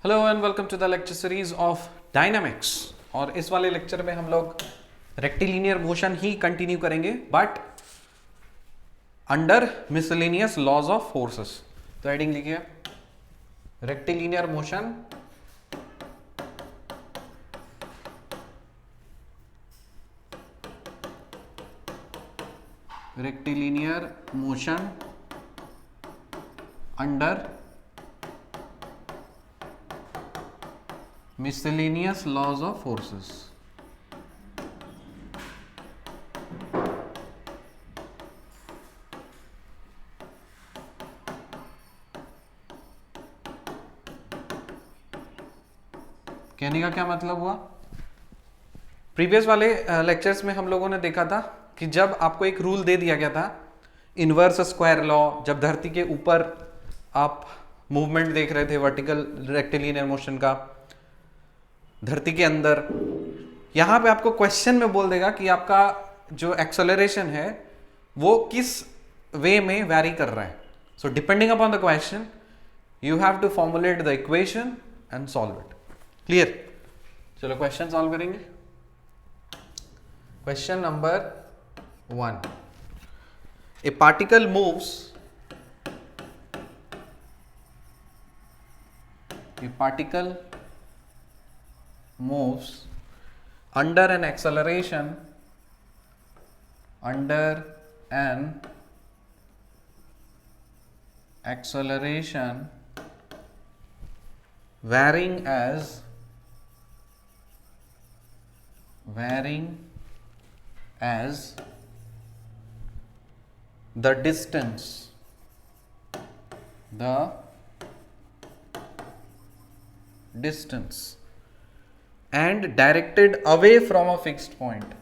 Hello and welcome to the lecture series of dynamics. और इस वाले लेक्चर में हम लोग रेक्टिलिनियर मोशन ही कंटिन्यू करेंगे but under miscellaneous laws of forces. तो हेडिंग लिखिए rectilinear motion under miscellaneous laws of forces। कहने का क्या मतलब हुआ? प्रीवियस वाले लेक्चर्स में हम लोगों ने देखा था कि जब आपको एक रूल दे दिया गया था इनवर्स स्क्वायर लॉ, जब धरती के ऊपर आप मूवमेंट देख रहे थे वर्टिकल रेक्टिलिनियर मोशन का धरती के अंदर, यहां पे आपको क्वेश्चन में बोल देगा कि आपका जो एक्सेलरेशन है वो किस वे में वैरी कर रहा है। So depending upon the question you have to formulate the equation and solve it. Clear? चलो क्वेश्चन सॉल्व करेंगे। Question number 1, a particle moves under an acceleration varying as the distance and directed away from a fixed point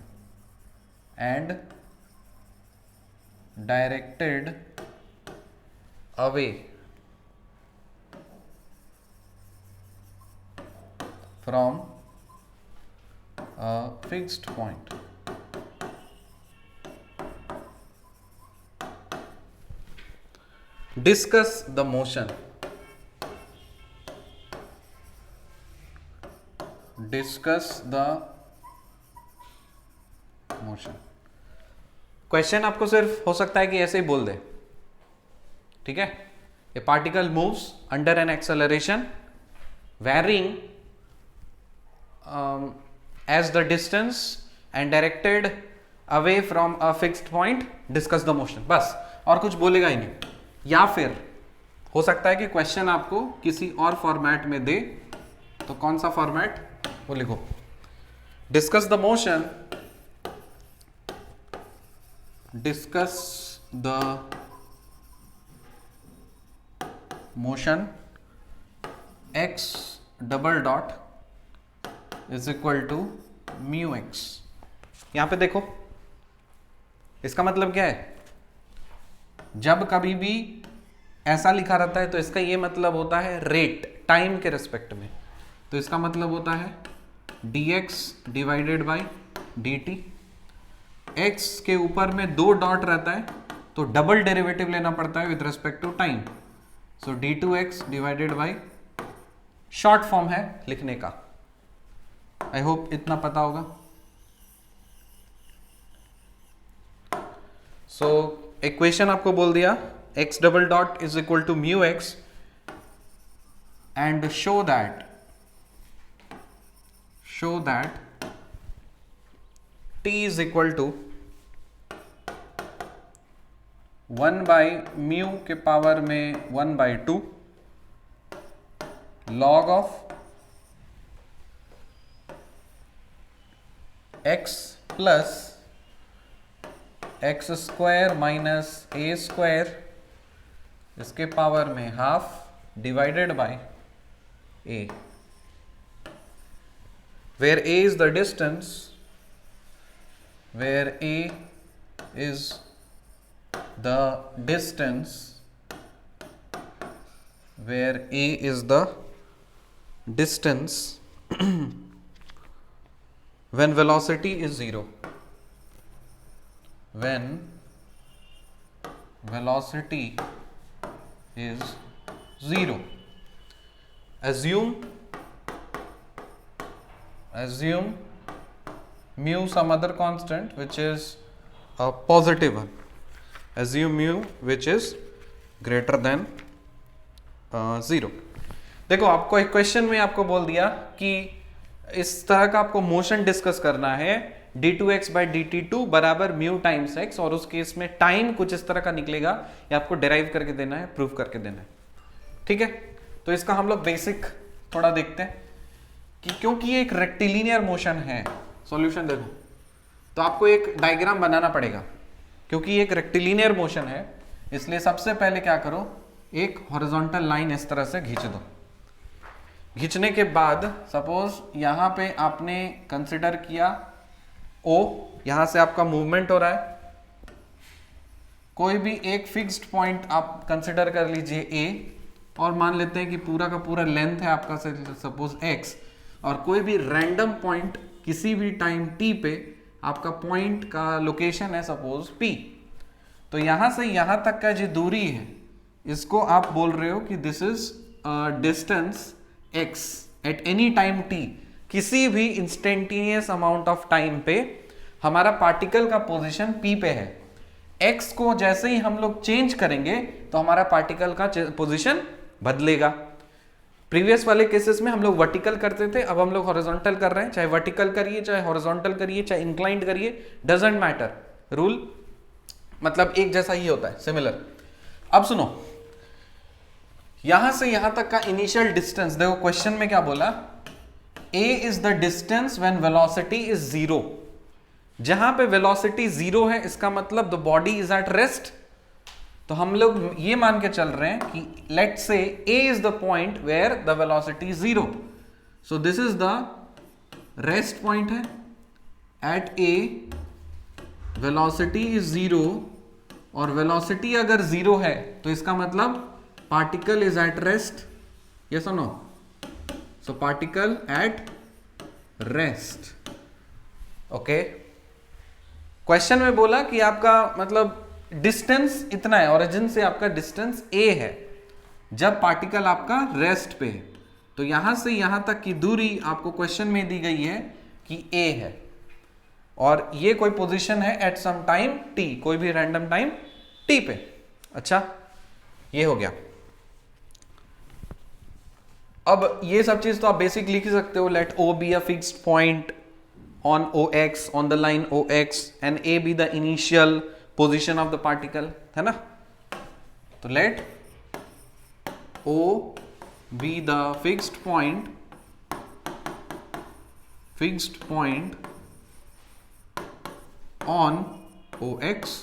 Discuss the motion. Question आपको सिर्फ हो सकता है कि ऐसे ही बोल दे, ठीक है? A particle moves under an acceleration varying as the distance and directed away from a fixed point, discuss the motion. बस, और कुछ बोलेगा ही नहीं। या फिर हो सकता है कि क्वेश्चन आपको किसी और फॉर्मेट में दे, तो कौन सा फॉर्मेट वो लिखो। Discuss the motion, x double dot is equal to mu x. यहां पे देखो, इसका मतलब क्या है? जब कभी भी ऐसा लिखा रहता है तो इसका ये मतलब होता है रेट, टाइम के रिस्पेक्ट में। तो इसका मतलब होता है dx divided by dt। x के ऊपर में 2 डॉट रहता है तो डबल डेरिवेटिव लेना पड़ता है with respect to time. So d2x divided by, short form है लिखने का। आई होप इतना पता होगा। सो इक्वेशन आपको बोल दिया x double dot is equal to mu x and show that t is equal to 1 by mu के पावर में 1/2 log of x plus x square minus a square इसके power में half divided by a, where a is the distance, where a is the distance when velocity is 0, when velocity is 0। assume mu some other constant which is a positive one. Assume mu which is greater than 0. देखो आपको एक question में आपको बोल दिया कि इस तरह का आपको मोशन डिस्कस करना है d2x बाई dt2 बराबर म्यू टाइम्स x, और उस केस में टाइम कुछ इस तरह का निकलेगा, ये आपको डेराइव करके देना है, प्रूव करके देना है. ठीक है, तो इसका हम लोग बेसिक थोड़ा देखते हैं कि क्योंकि ये एक रेक्टिलिनियर मोशन है. सॉल्यूशन देखो, तो आपको एक डायग्राम बनाना पड़ेगा क्योंकि ये एक रेक्टिलिनियर मोशन है, इसलिए सबसे पहले क्या करो, एक हॉरिजॉन्टल लाइन इस तरह से खींच दो. खींचने के बाद सपोज यहां पे आपने कंसिडर किया O, यहां से आपका मूवमेंट हो रहा है, कोई भी एक फिक्स्ड पॉइंट आप कंसिडर कर लीजिए A, और मान लेते हैं कि पूरा का पूरा लेंथ है आपका सपोज x, और कोई भी रैंडम पॉइंट किसी भी टाइम t पे आपका पॉइंट का लोकेशन है सपोज P. तो यहां से यहां तक का जो दूरी है इसको आप बोल रहे हो कि this is distance x at any time t. किसी भी इंस्टेंटेनियस अमाउंट ऑफ टाइम पे हमारा पार्टिकल का पोजीशन P पे है. x को जैसे ही हम लोग चेंज करेंगे तो हमारा पार्टिकल का पोजीशन बदलेगा. प्रीवियस वाले केसेस में हम लोग वर्टिकल करते थे, अब हम लोग हॉरिजॉन्टल कर रहे हैं. चाहे वर्टिकल करिए, चाहे हॉरिजॉन्टल करिए, चाहे इंक्लाइंड करिए, डजंट मैटर, रूल मतलब एक जैसा ही होता है, सिमिलर. अब सुनो, यहां से यहां तक का इनिशियल डिस्टेंस देखो, क्वेश्चन में क्या बोला, a is the distance when velocity is 0. जहां पे वेलोसिटी 0 है इसका मतलब the body is at rest. तो हम लोग ये मान के चल रहे हैं कि let say a is the point where the velocity is 0. So this is the rest point है. एट a वेलोसिटी इज 0, और वेलोसिटी अगर 0 है तो इसका मतलब particle is at rest. Yes और no? So particle at rest. Okay, question में बोला कि आपका मतलब डिस्टेंस इतना है, ओरिजिन से आपका डिस्टेंस a है जब पार्टिकल आपका रेस्ट पे है. तो यहां से यहां तक की दूरी आपको क्वेश्चन में दी गई है कि a है, और ये कोई पोजीशन है एट सम टाइम t, कोई भी रैंडम टाइम t पे. अच्छा, ये हो गया. अब ये सब चीज तो आप बेसिक लिख ही सकते हो. Let O be a fixed point on OX, on the line OX, and A be the initial position of the particle, है ना? तो let O be the fixed point on OX,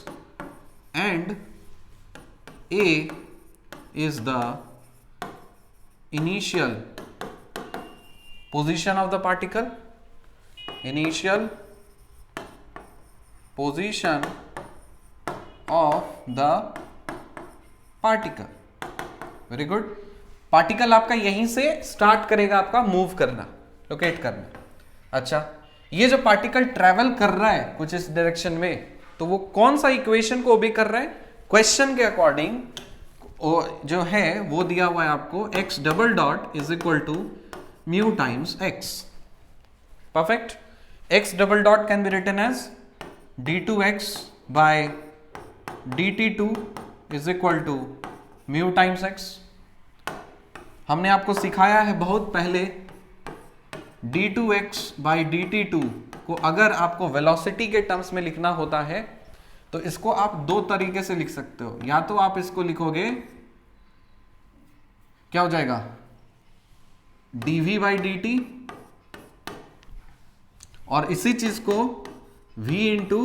and A is the initial position of the particle. Initial position of the particle. Very good. Particle आपका यहीं से start करेगा आपका move करना, locate करना. अच्छा, ये जो पार्टिकल ट्रेवल कर रहा है कुछ इस डायरेक्शन में, तो वो कौन सा इक्वेशन को ओबे कर रहा है? क्वेश्चन के अकॉर्डिंग जो है वो दिया हुआ है आपको, x double dot is equal to mu times x. Perfect. X double dot can be written as d2x by dt2 is equal to mu times x. हमने आपको सिखाया है बहुत पहले d2x by dt2 को अगर आपको वेलोसिटी के टर्म्स में लिखना होता है तो इसको आप दो तरीके से लिख सकते हो. या तो आप इसको लिखोगे, क्या हो जाएगा, dv by dt, और इसी चीज को v into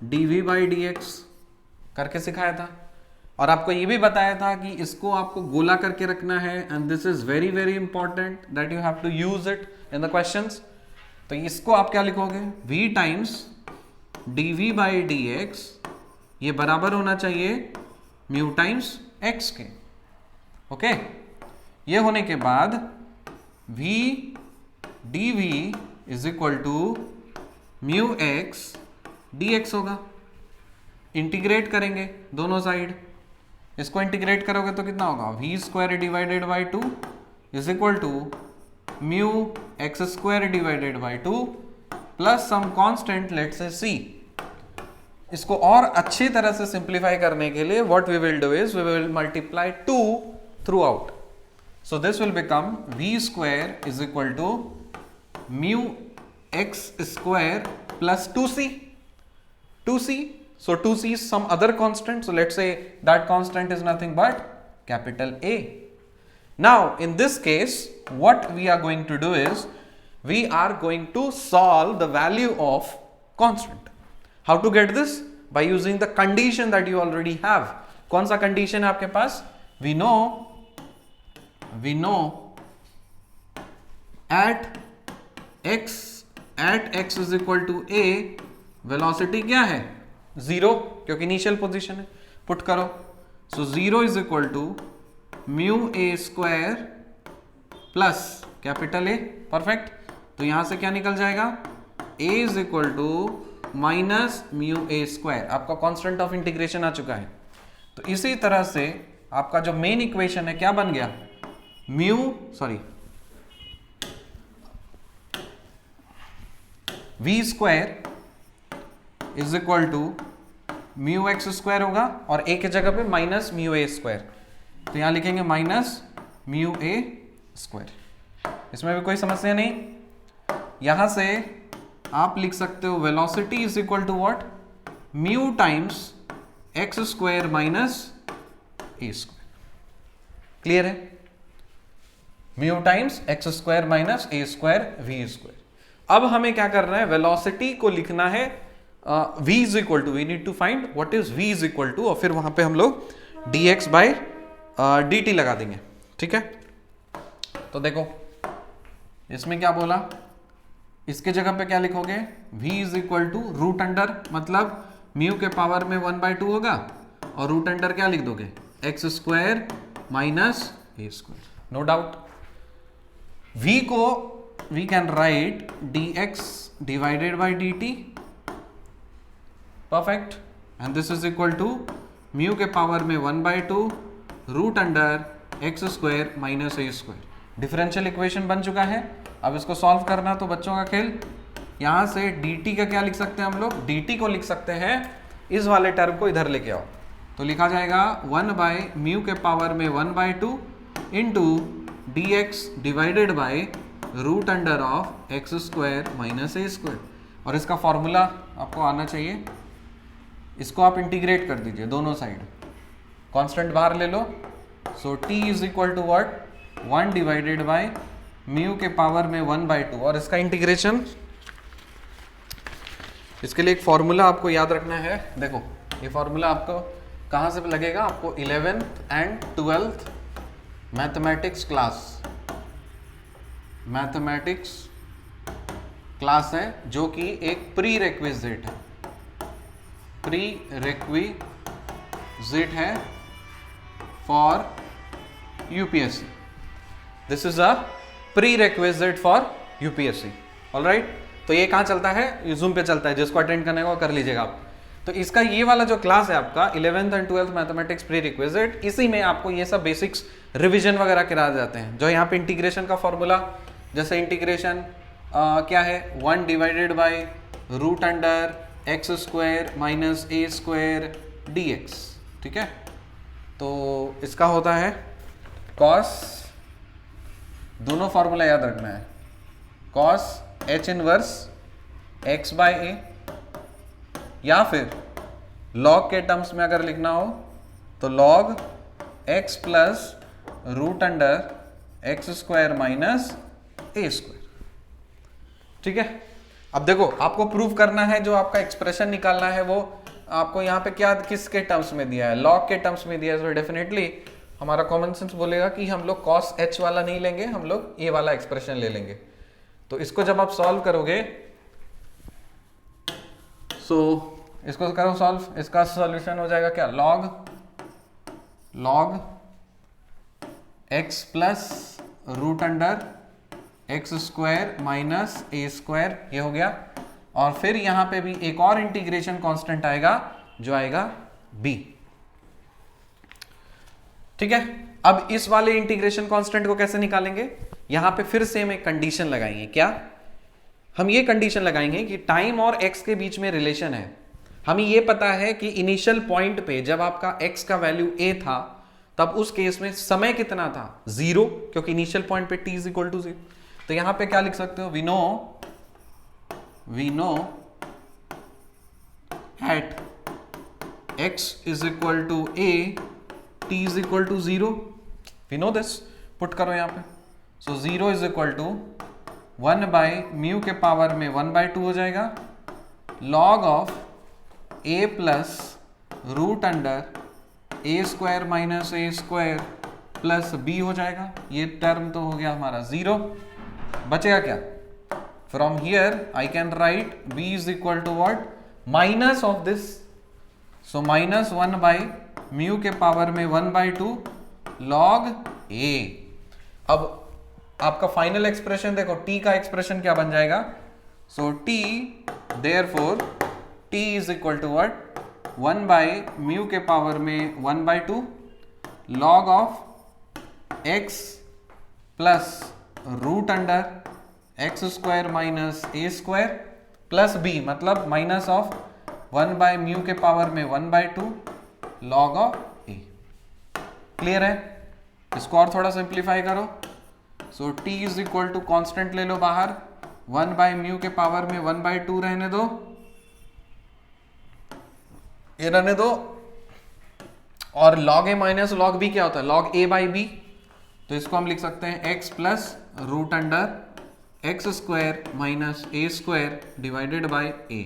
d v by d x करके सिखाया था. और आपको ये भी बताया था कि इसको आपको गोला करके रखना है, and this is very very important that you have to use it in the questions. तो इसको आप क्या लिखोगे, v times d v by d x, ये बराबर होना चाहिए म्यू टाइम्स x के. ओके, ये होने के बाद v d v is equal to mu x d x होगा. इंटीग्रेट करेंगे दोनों साइड, इसको इंटीग्रेट करोगे तो कितना होगा, v square divided by 2 is equal to mu x square divided by 2 plus some constant let's say c। इसको और अच्छी तरह से सिंप्लीफाई करने के लिए what we will do is we will multiply 2 throughout. So this will become v square is equal to mu x square plus 2c। So 2c is some other constant. So let's say that constant is nothing but capital A. Now in this case what we are going to do is we are going to solve the value of constant. How to get this? By using the condition that you already have. कौन सा condition है आपके पास? We know at x is equal to a velocity क्या है? 0, क्योंकि initial position है। Put करो। So 0 is equal to mu a square plus capital A. Perfect. तो यहां से क्या निकल जाएगा? a is equal to minus mu a square. आपका कांस्टेंट ऑफ इंटीग्रेशन आ चुका है। तो इसी तरह से आपका जो मेन इक्वेशन है क्या बन गया? v square is equal to mu x square होगा और ए के जगह पे माइनस म्यू ए स्क्वायर। तो यहां लिखेंगे माइनस म्यू ए स्क्वायर। इसमें भी कोई समस्या नहीं। यहां से आप लिख सकते हो velocity is equal to what? Mu times x square minus a square. Clear है? Mu times x square minus a square v square. अब हमें क्या करना है? वेलोसिटी को लिखना है v is equal to, we need to find what is v is equal to, और फिर वहां पे हम लोग dx बाई dt लगा देंगे। ठीक है? तो देखो इसमें क्या बोला? इसके जगह पे क्या लिखोगे? v is equal to root under, मतलब म्यू के पावर में 1/2 होगा, और रूट अंडर क्या लिख दोगे? X square minus a square. No doubt. v को we can write dx divided by dt। Perfect. And this is equal to mu के पावर में 1/2 root under x square minus a square. Differential equation बन चुका है। अब इसको solve करना तो बच्चों का खेल। यहां से dt का क्या लिख सकते हैं हम लोग? dt को लिख सकते हैं, इस वाले टर्म को इधर लेके आओ तो लिखा जाएगा 1/म्यू के पावर में 1/2 into dx divided by root under of x square minus a square. और इसका फॉर्मूला आपको आना चाहिए। इसको आप इंटीग्रेट कर दीजिए दोनों साइड, कांस्टेंट बाहर ले लो। So t is equal to what? 1 divided by mu के पावर में 1/2, और इसका इंटीग्रेशन, इसके लिए एक फॉर्मूला आपको याद रखना है। देखो ये फॉर्मूला आपको कहाँ से लगेगा? आपको 11th and 12th mathematics class है, जो कि एक प्री रिक्विजिट है for UPSC. This is a pre requisite for UPSC. Alright. तो ये कहाँ चलता है? ये जूम पे चलता है। जिसको अटेंड करने को कर लीजिएगा आप। तो इसका ये वाला जो क्लास है आपका 11th and 12th mathematics pre requisite, इसी में आपको ये सब बेसिक्स रिवीजन वगैरह कराए जाते हैं। जो यहाँ पे इंटीग्रेशन का फॉर्मूला, जैसे इंटीग्रेशन क्या है? 1 divided by root under x square minus a square dx। ठीक है? तो इसका होता है कॉस, दोनों फॉर्मूला याद रखना है, cos h inverse x by a, या फिर लॉग के टर्म्स में अगर लिखना हो तो log x plus root under x square minus a square. ठीक है? अब देखो आपको प्रूव करना है, जो आपका एक्सप्रेशन निकालना है वो आपको यहाँ पे क्या, किसके टर्म्स में दिया है? लॉग के टर्म्स में दिया है। तो डेफिनेटली हमारा कॉमन सेंस बोलेगा कि हम लोग cos h वाला नहीं लेंगे, हम लोग ये वाला एक्सप्रेशन ले लेंगे। तो इसको जब आप सॉल्व करोगे, इसको करो सॉल्व, इसका सॉल्यूशन हो जाएगा क्या? Log x plus root under x square minus a square, ये हो गया। और फिर यहां पे भी एक और इंटीग्रेशन कांस्टेंट आएगा, जो आएगा b। ठीक है, अब इस वाले इंटीग्रेशन कांस्टेंट को कैसे निकालेंगे? यहां पे फिर सेम एक कंडीशन लगाएंगे। क्या? हम ये कंडीशन लगाएंगे कि टाइम और एक्स के बीच में रिलेशन है। हमें ये पता है कि इनिशियल पॉइंट पे जब आपका एक्स का वैल्यू ए था तब उस केस में समय कितना था? 0, क्योंकि इनिशियल पॉइंट पे t इज इक्वल टू 0। तो यहां पे क्या लिख सकते हो? We know at x is equal to a, t is equal to 0। We know this, put करो यहां पे। So 0 is equal to 1 by mu के पावर में 1/2 हो जाएगा, log of a plus root under a square minus a square plus b हो जाएगा। ये टर्म तो हो गया हमारा 0। बचेगा क्या? From here I can write b is equal to what? Minus of this, so minus 1 by mu के पावर में 1/2 लॉग a। अब आपका फाइनल एक्सप्रेशन देखो, t का एक्सप्रेशन क्या बन जाएगा? So t therefore t is equal to what? 1 by mu के पावर में 1/2 log of x plus root under x square minus a square plus b, मतलब माइनस ऑफ 1 बाई म्यू के power में 1/2 log of a। Clear है? इसको और थोड़ा simplify करो। So t is equal to constant ले लो बाहर, 1 बाई म्यू के पावर में 1/2 रहने दो, ये रहने दो, और log a minus log b क्या होता है? log a by b। तो इसको हम लिख सकते हैं x plus root under x square minus a square divided by a।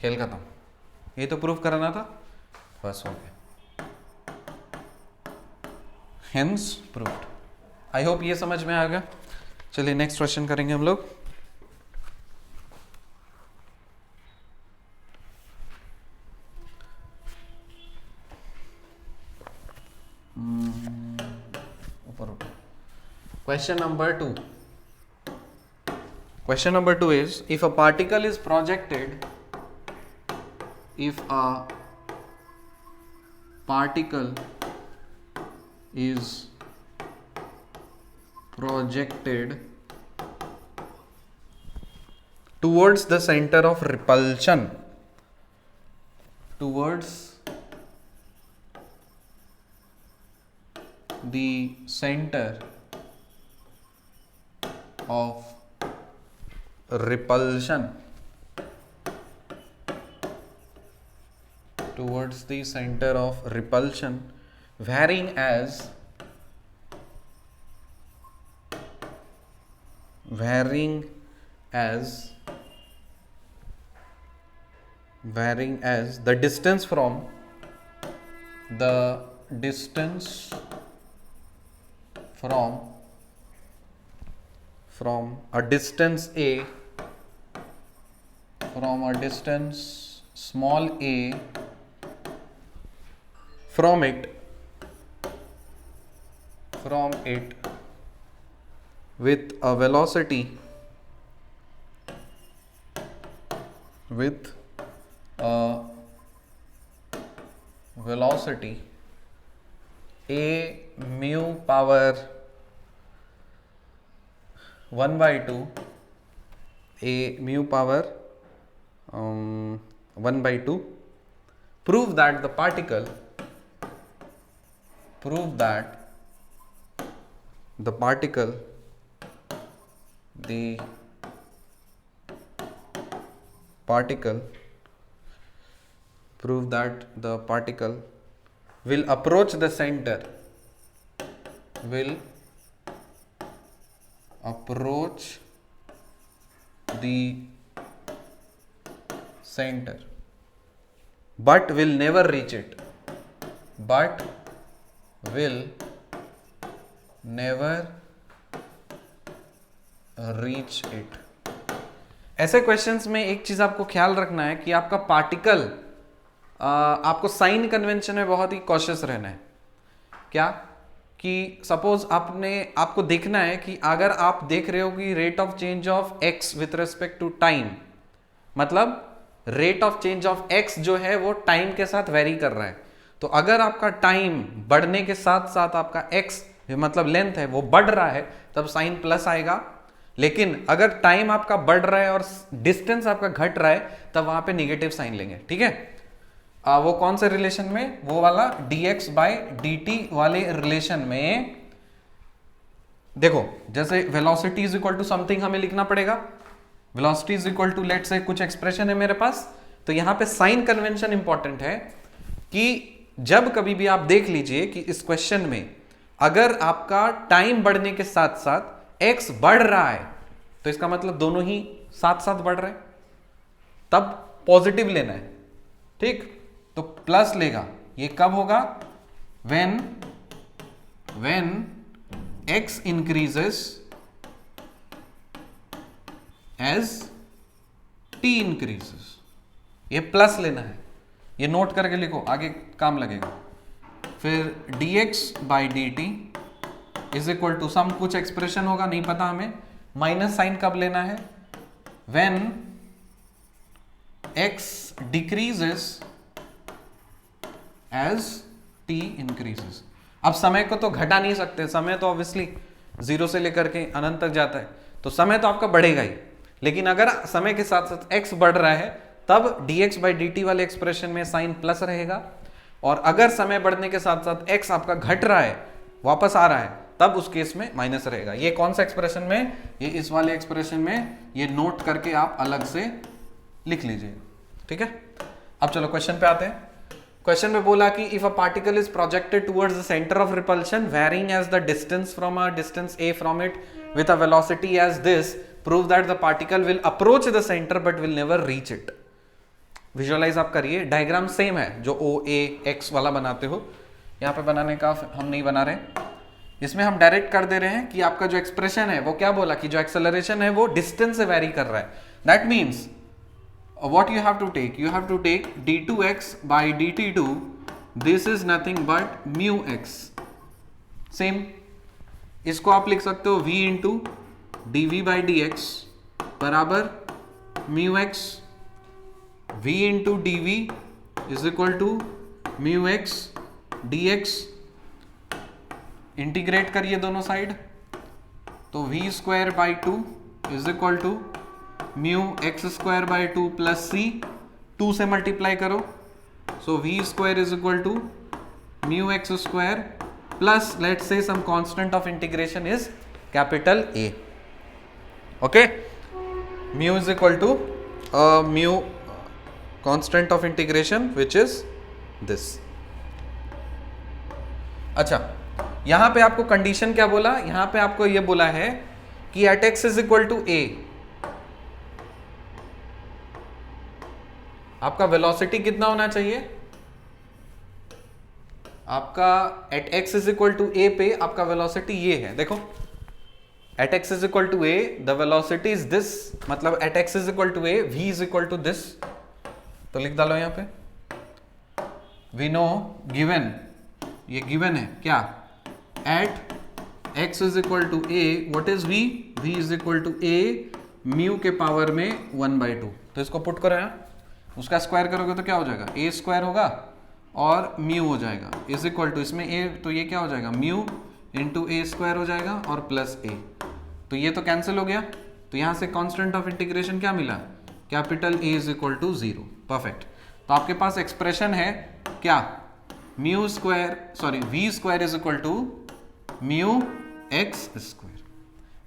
खेल खत्म। ये तो प्रूफ कराना था, बस हो गया, हेंस प्रूफ्ड। आई होप ये समझ में आ गया। चलिए नेक्स्ट क्वेश्चन करेंगे हम लोग। ऊपर उठो। Question number 2। Question number 2 is, if a particle is projected, if a particle is projected towards the center of repulsion, towards the center of repulsion, towards the center of repulsion, varying as the distance from a distance a, from a distance small a from it with a velocity a mu power 1/2, a mu power 1/2, prove that the particle will approach the center, but will never reach it, ऐसे questions में एक चीज आपको ख्याल रखना है कि आपका पार्टिकल, आपको साइन कन्वेंशन में बहुत ही कॉशियस रहना है। क्या? कि सपोज आपको देखना है कि अगर आप देख रहे हो कि rate of change of x with respect to time, मतलब rate of change of x जो है वो टाइम के साथ वेरी कर रहा है, तो अगर आपका टाइम बढ़ने के साथ साथ आपका x मतलब लेंथ है वो बढ़ रहा है तब साइन प्लस आएगा, लेकिन अगर टाइम आपका बढ़ रहा है और डिस्टेंस आपका घट रहा है तब वहां पे निगेटिव साइन लेंगे। ठीक है, वो कौन से रिलेशन में, वो वाला dx बाय dt वाले रिलेशन में। देखो जैसे velocity is equal to something हमें लिखना पड़ेगा, velocity is equal to let's say कुछ एक्सप्रेशन है मेरे पास, तो यहां पे साइन कन्वेंशन इंपॉर्टेंट है कि जब कभी भी आप देख लीजिए कि इस क्वेश्चन में अगर आपका टाइम बढ़ने के साथ साथ x बढ़ रहा है तो इसका मतलब दोनों ही साथ साथ बढ़ रहे हैं, तब पॉजिटिव लेना है। ठीक, तो प्लस लेगा, ये कब होगा, when x increases as t increases, ये प्लस लेना है, ये नोट करके लिखो आगे काम लगेगा। फिर dx by dt is equal to some कुछ एक्सप्रेशन होगा नहीं पता हमें, माइनस साइन कब लेना है, when x decreases as t increases। अब समय को तो घटा नहीं सकते, समय तो ऑब्वियसली जीरो से लेकर के अनंत तक जाता है, तो समय तो आपका बढ़ेगा ही, लेकिन अगर समय के साथ साथ x बढ़ रहा है तब dx बाई dt वाले एक्सप्रेशन में साइन प्लस रहेगा, और अगर समय बढ़ने के साथ साथ x आपका घट रहा है, वापस आ रहा है, तब उस केस में माइनस रहेगा। ये कौन सा एक्सप्रेशन में, ये इस वाले एक्सप्रेशन में, ये नोट करके आप अलग से लिख लीजिए। ठीक है, अब चलो क्वेश्चन पे आते हैं। क्वेश्चन में बोला कि if a particle is projected towards the centre of repulsion varying as the distance from a distance a from it with a velocity as this, prove that the particle will approach the centre but will never reach it. Visualize आप करिए, diagram same है जो ओ ए x वाला बनाते हो, यहाँ पे बनाने का हम नहीं बना रहे, इसमें हम डायरेक्ट कर दे रहे हैं कि आपका जो एक्सप्रेशन है वो क्या बोला कि जो एक्सेलरेशन है वो डिस्टेंस से वेरी कर रहा है। That means what you have to take d2x by dt2, this is nothing but mu x। Same इसको आप लिख सकते हो v into dv by dx बराबर mu x, v into dv is equal to mu x dx। Integrate करिए दोनों side, तो v square by 2 is equal to mu x square by 2 plus c, 2 से मल्टीप्लाई करो, so v square is equal to mu x square plus let's say some constant of integration is capital a. Okay, mu is equal to mu constant of integration which is this. अच्छा, यहां पे आपको condition क्या बोला, यहां पे आपको ये बोला है कि at x is equal to a आपका वेलोसिटी कितना होना चाहिए, आपका at x is equal to a पे आपका वेलोसिटी ये है। देखो at x is equal to a the velocity is this, मतलब at x is equal to a v is equal to this, तो लिख डालो यहां पे, वी नो गिवन, ये गिवन है क्या, at x is equal to a what is we, v is equal to a mu के पावर में 1/2। तो इसको पुट करो यहाँ, उसका स्क्वायर करोगे तो क्या हो जाएगा, ए स्क्वायर होगा और म्यू हो जाएगा इज इक्वल टू, इसमें ए तो ये क्या हो जाएगा म्यू इंटू ए स्क्वायर हो जाएगा और प्लस ए, तो ये तो कैंसिल हो गया, तो यहाँ से कांस्टेंट ऑफ इंटीग्रेशन क्या मिला, capital A is equal to 0। Perfect, तो आपके पास एक्सप्रेशन है क्या, mu square sorry v square is equal to mu x square.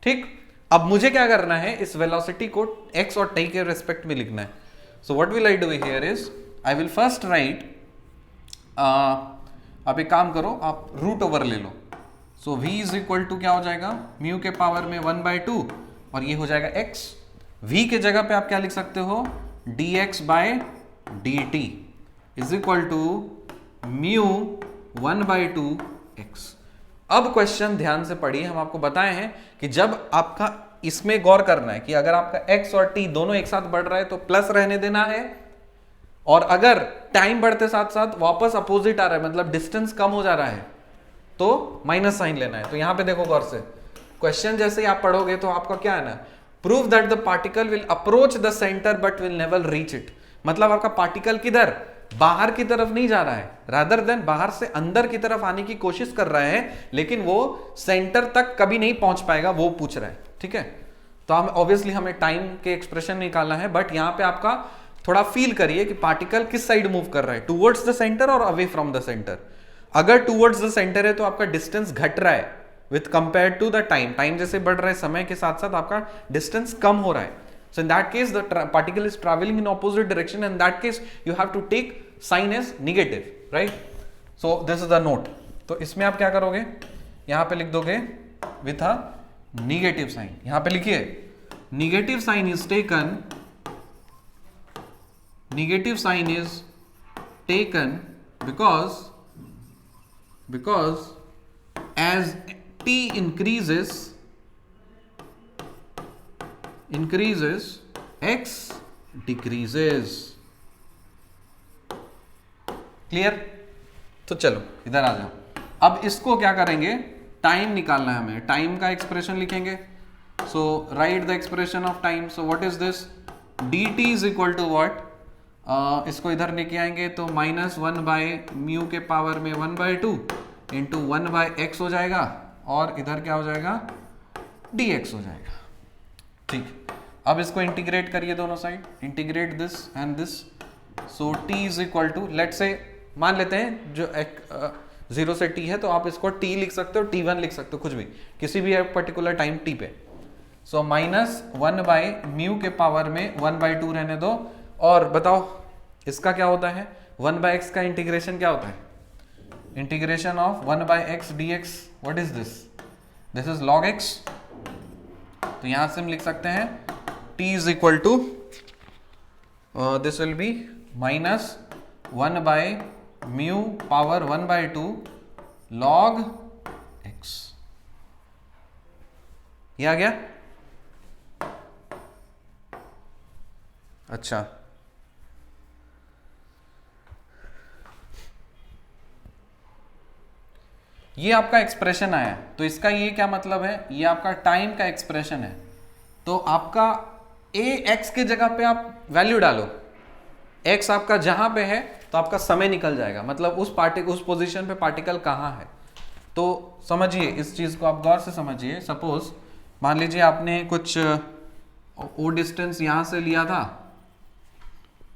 ठीक, अब मुझे क्या करना है, इस वेलोसिटी को एक्स और टी के रेस्पेक्ट में लिखना है। So what will I do here is I will first write आप एक काम करो, आप रूट ओवर ले लो, so v is equal to क्या हो जाएगा, म्यू के पावर में 1/2 और ये हो जाएगा x। v के जगह पे आप क्या लिख सकते हो, dx by dt is equal to mu 1/2 x। अब क्वेश्चन ध्यान से पढ़िए, हम आपको बताए हैं कि जब आपका इसमें गौर करना है कि अगर आपका x और t दोनों एक साथ बढ़ रहा है तो प्लस रहने देना है, और अगर टाइम बढ़ते साथ साथ वापस अपोजिट आ रहा है मतलब डिस्टेंस कम हो जा रहा है तो माइनस साइन लेना है। तो यहां पे देखो गौर से, क्वेश्चन जैसे ही आप पढ़ोगे तो आपका क्या है ना, prove that the particle will approach the centre but will never reach it, मतलब आपका पार्टिकल किधर, बाहर की तरफ नहीं जा रहा है, रादर देन बाहर से अंदर की तरफ आने की कोशिश कर रहा है, लेकिन वो सेंटर तक कभी नहीं पहुंच पाएगा, वो पूछ रहा है। ठीक है, तो हम ऑब्वियसली हमें टाइम के एक्सप्रेशन निकालना है, बट यहां पे आपका थोड़ा फील करिए कि पार्टिकल किस साइड मूव कर रहा है, टूवर्ड्स द सेंटर और अवे फ्रॉम द सेंटर। अगर टूवर्ड्स द सेंटर है तो आपका डिस्टेंस घट रहा है with compare to the time, time जैसे बढ़ रहा है समय के साथ साथ आपका डिस्टेंस कम हो रहा है। So in that case the particle is traveling in opposite direction, and in that case you have to take sign as negative, right? So this is the note. तो इसमें आप क्या करोगे, यहां पे लिख दोगे with a negative sign। यहां पे लिखिए negative sign is taken, negative sign is taken because as t increases x decreases। Clear? तो चलो इधर आ जाओ, अब इसको क्या करेंगे, टाइम निकालना है हमें, टाइम का एक्सप्रेशन लिखेंगे। So write the expression of time. So what is this, dt is equal to what, इसको इधर लेके आएंगे तो -1/μ के पावर में 1/2 इंटू 1/x हो जाएगा, और इधर क्या हो जाएगा, dx हो जाएगा। ठीक, अब इसको इंटीग्रेट करिए दोनों side, integrate this and this. So t is equal to, let say मान लेते हैं जो 0 से t है, तो आप इसको t लिख सकते हो, t1 लिख सकते हो, कुछ भी, किसी भी पर्टिकुलर टाइम t पे। सो -1/μ के पावर में 1/2 रहने दो, और बताओ इसका क्या होता है, 1/x का इंटीग्रेशन क्या होता है, integration of 1/x dx, what is this, this is log x। तो यहां से हम लिख सकते हैं t is equal to this will be -1/μ power 1/2 log x। ये आ गया? अच्छा, ये आपका एक्सप्रेशन आया, तो इसका ये क्या मतलब है, ये आपका टाइम का एक्सप्रेशन है। तो आपका ए एक्स के जगह पे आप वैल्यू डालो, एक्स आपका जहां पे है तो आपका समय निकल जाएगा, मतलब उस पोजीशन पे पार्टिकल कहाँ है। तो समझिए इस चीज को, आप गौर से समझिए। सपोज मान लीजिए आपने कुछ ओ डिस्टेंस यहां से लिया था,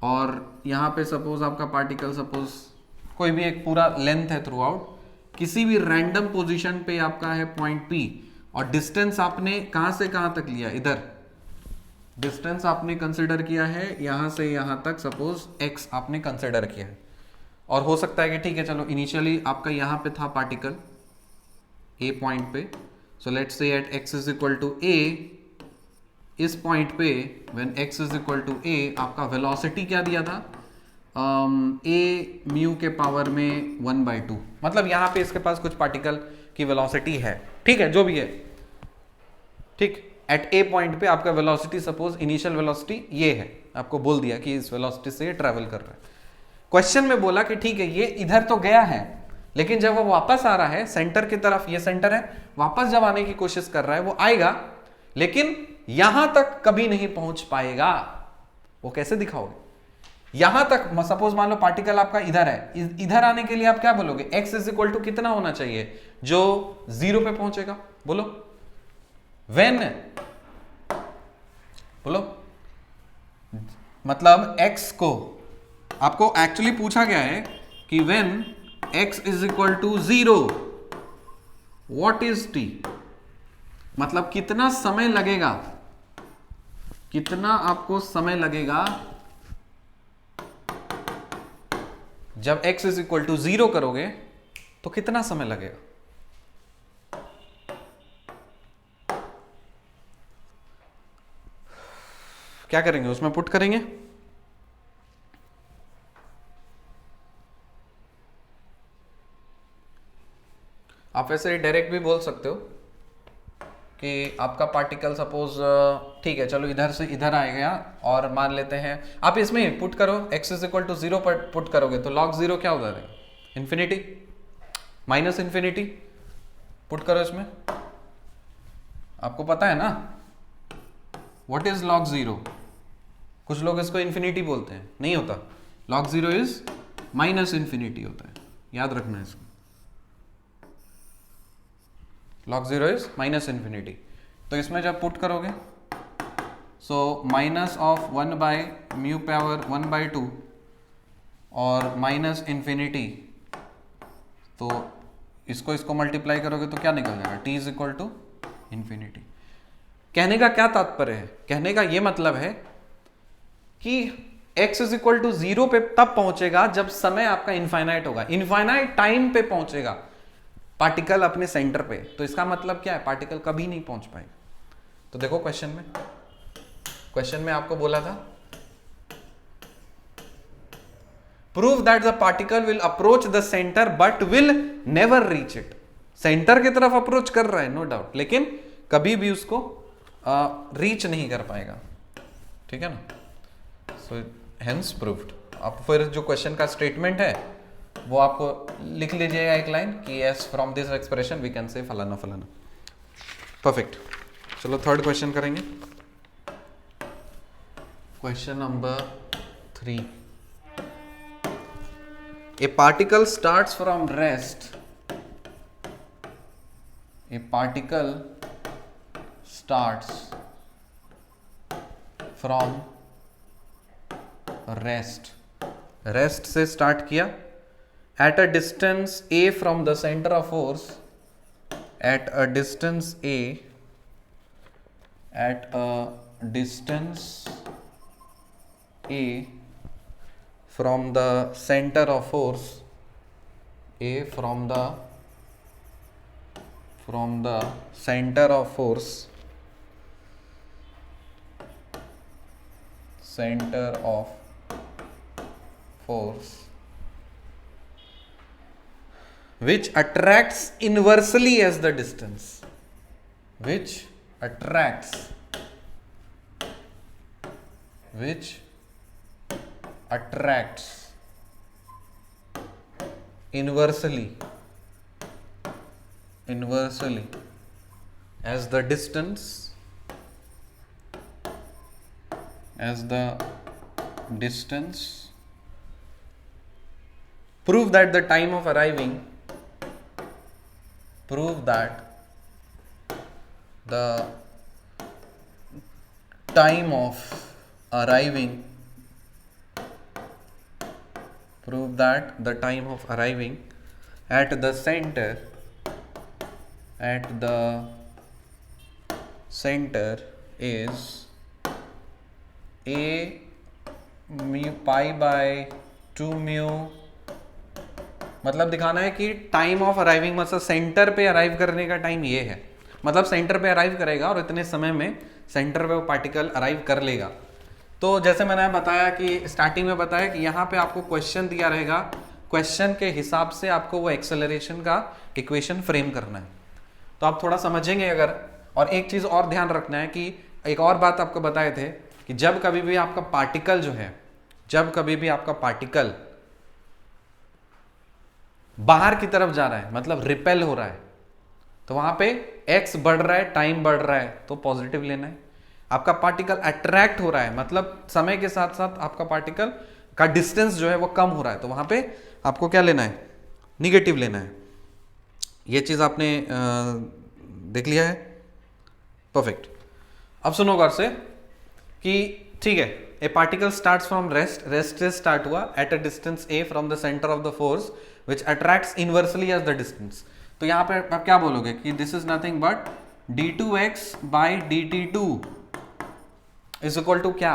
और यहां पे सपोज आपका पार्टिकल, सपोज कोई भी एक पूरा लेंथ है थ्रू आउट, किसी भी रैंडम पोजीशन पे आपका है पॉइंट P, और डिस्टेंस आपने कहां से कहां तक लिया, इधर डिस्टेंस आपने कंसिडर किया है यहां से यहां तक, सपोज x आपने कंसिडर किया है। और हो सकता है कि ठीक है चलो इनिशियली आपका यहां पे था पार्टिकल a पॉइंट पे, so let's say at x is equal to a, इस पॉइंट पे when x is equal to a आपका वेलोसिटी क्या दिया था, a म्यू के पावर में 1/2, मतलब यहां पे इसके पास कुछ पार्टिकल की वेलोसिटी है, ठीक है, जो भी है, ठीक। एट ए पॉइंट पे आपका वेलोसिटी, सपोज इनिशियल वेलोसिटी ये है, आपको बोल दिया कि इस वेलोसिटी से ये ट्रैवल कर रहा है। क्वेश्चन में बोला कि ठीक है ये इधर तो गया है, लेकिन जब वो वापस आ रहा है सेंटर की तरफ, ये सेंटर है, वापस जब आने की कोशिश कर रहा है, वो आएगा लेकिन यहां तक कभी नहीं पहुंच पाएगा। वो कैसे दिखाओगे, यहां तक सपोज मान लो पार्टिकल आपका इधर है, इधर आने के लिए आप क्या बोलोगे, x इज इक्वल टू कितना होना चाहिए जो 0 पे पहुंचेगा, बोलो व्हेन, बोलो, मतलब x को आपको एक्चुअली पूछा गया है कि when x is equal to 0 what is t, मतलब कितना समय लगेगा, कितना आपको समय लगेगा जब x इज इक्वल टू 0 करोगे तो कितना समय लगेगा। क्या करेंगे, उसमें पुट करेंगे, आप वैसे डायरेक्ट भी बोल सकते हो कि आपका पार्टिकल सपोज ठीक है चलो इधर से इधर आएगा, और मान लेते हैं आप इसमें पुट करो x इज इक्वल टू 0 पर पुट करोगे तो log 0 क्या हो जाएगा, इन्फिनिटी, माइनस इन्फिनिटी, पुट करो इसमें, आपको पता है ना व्हाट इज log 0, कुछ लोग इसको इन्फिनिटी बोलते हैं, नहीं होता, log 0 इज माइनस इन्फिनिटी होता है, याद रखना है इसको। log 0 is minus infinity. तो इसमें जब पुट करोगे so minus of 1 by mu power 1/2 और माइनस इन्फिनिटी, तो इसको मल्टीप्लाई करोगे तो क्या निकल जाएगा, t is equal to infinity. कहने का क्या तात्पर्य है, कहने का ये मतलब है कि x इज इक्वल टू 0 पे तब पहुंचेगा जब समय आपका इनफाइनाइट होगा, इनफाइनाइट टाइम पे पहुंचेगा पार्टिकल अपने सेंटर पे। तो इसका मतलब क्या है, पार्टिकल कभी नहीं पहुंच पाएगा। तो देखो क्वेश्चन में आपको बोला था prove that the particle will approach the centre but will never reach it. Centre की तरफ अप्रोच कर रहा है नो डाउट, लेकिन कभी भी उसको रीच नहीं कर पाएगा, ठीक है ना। So hence proved. अब फिर जो क्वेश्चन का स्टेटमेंट है वो आपको लिख लीजिएगा एक लाइन कि yes from this expression we can say फलाना फलाना। परफेक्ट। चलो थर्ड क्वेश्चन करेंगे। Question number 3। A particle starts from rest. A particle starts from rest. Rest से start किया at a distance a from the center of force. At a distance a. At a distance a. From the center of force a, from the center of force, which attracts inversely as the distance, which attracts inversely as the distance prove that the time of arriving at the center is a mu pi by 2 mu। मतलब दिखाना है कि time of arriving मतलब centre पे arrive करने का time ये है, मतलब सेंटर पे अराइव करेगा और इतने समय में सेंटर पे वो पार्टिकल अराइव कर लेगा। तो जैसे मैंने बताया कि स्टार्टिंग में बताया कि यहाँ पे आपको क्वेश्चन दिया रहेगा, क्वेश्चन के हिसाब से आपको वो एक्सेलरेशन का इक्वेशन फ्रेम करना है। तो आप थोड़ा समझेंगे अगर। और एक चीज और ध्यान रखना है कि एक और बात आपको बताए थे कि जब कभी भी आपका पार्टिकल जो है, जब कभी भी आपका पार्टिकल बाहर की तरफ जा रहा है मतलब रिपेल हो रहा है, तो वहां पे एक्स बढ़ रहा है, टाइम बढ़ रहा है, तो पॉजिटिव लेना है। आपका पार्टिकल अट्रैक्ट हो रहा है मतलब समय के साथ साथ आपका पार्टिकल का डिस्टेंस जो है वो कम हो रहा है, तो वहां पे आपको क्या लेना है, निगेटिव लेना है। ये चीज आपने देख लिया है। परफेक्ट। अब सुनो गौर से कि ठीक है, a particle starts from rest से स्टार्ट हुआ at a distance a from the centre of the force which attracts inversely as the distance. तो यहां पे आप क्या बोलोगे कि this is nothing but d2x by dt2 is equal to क्या,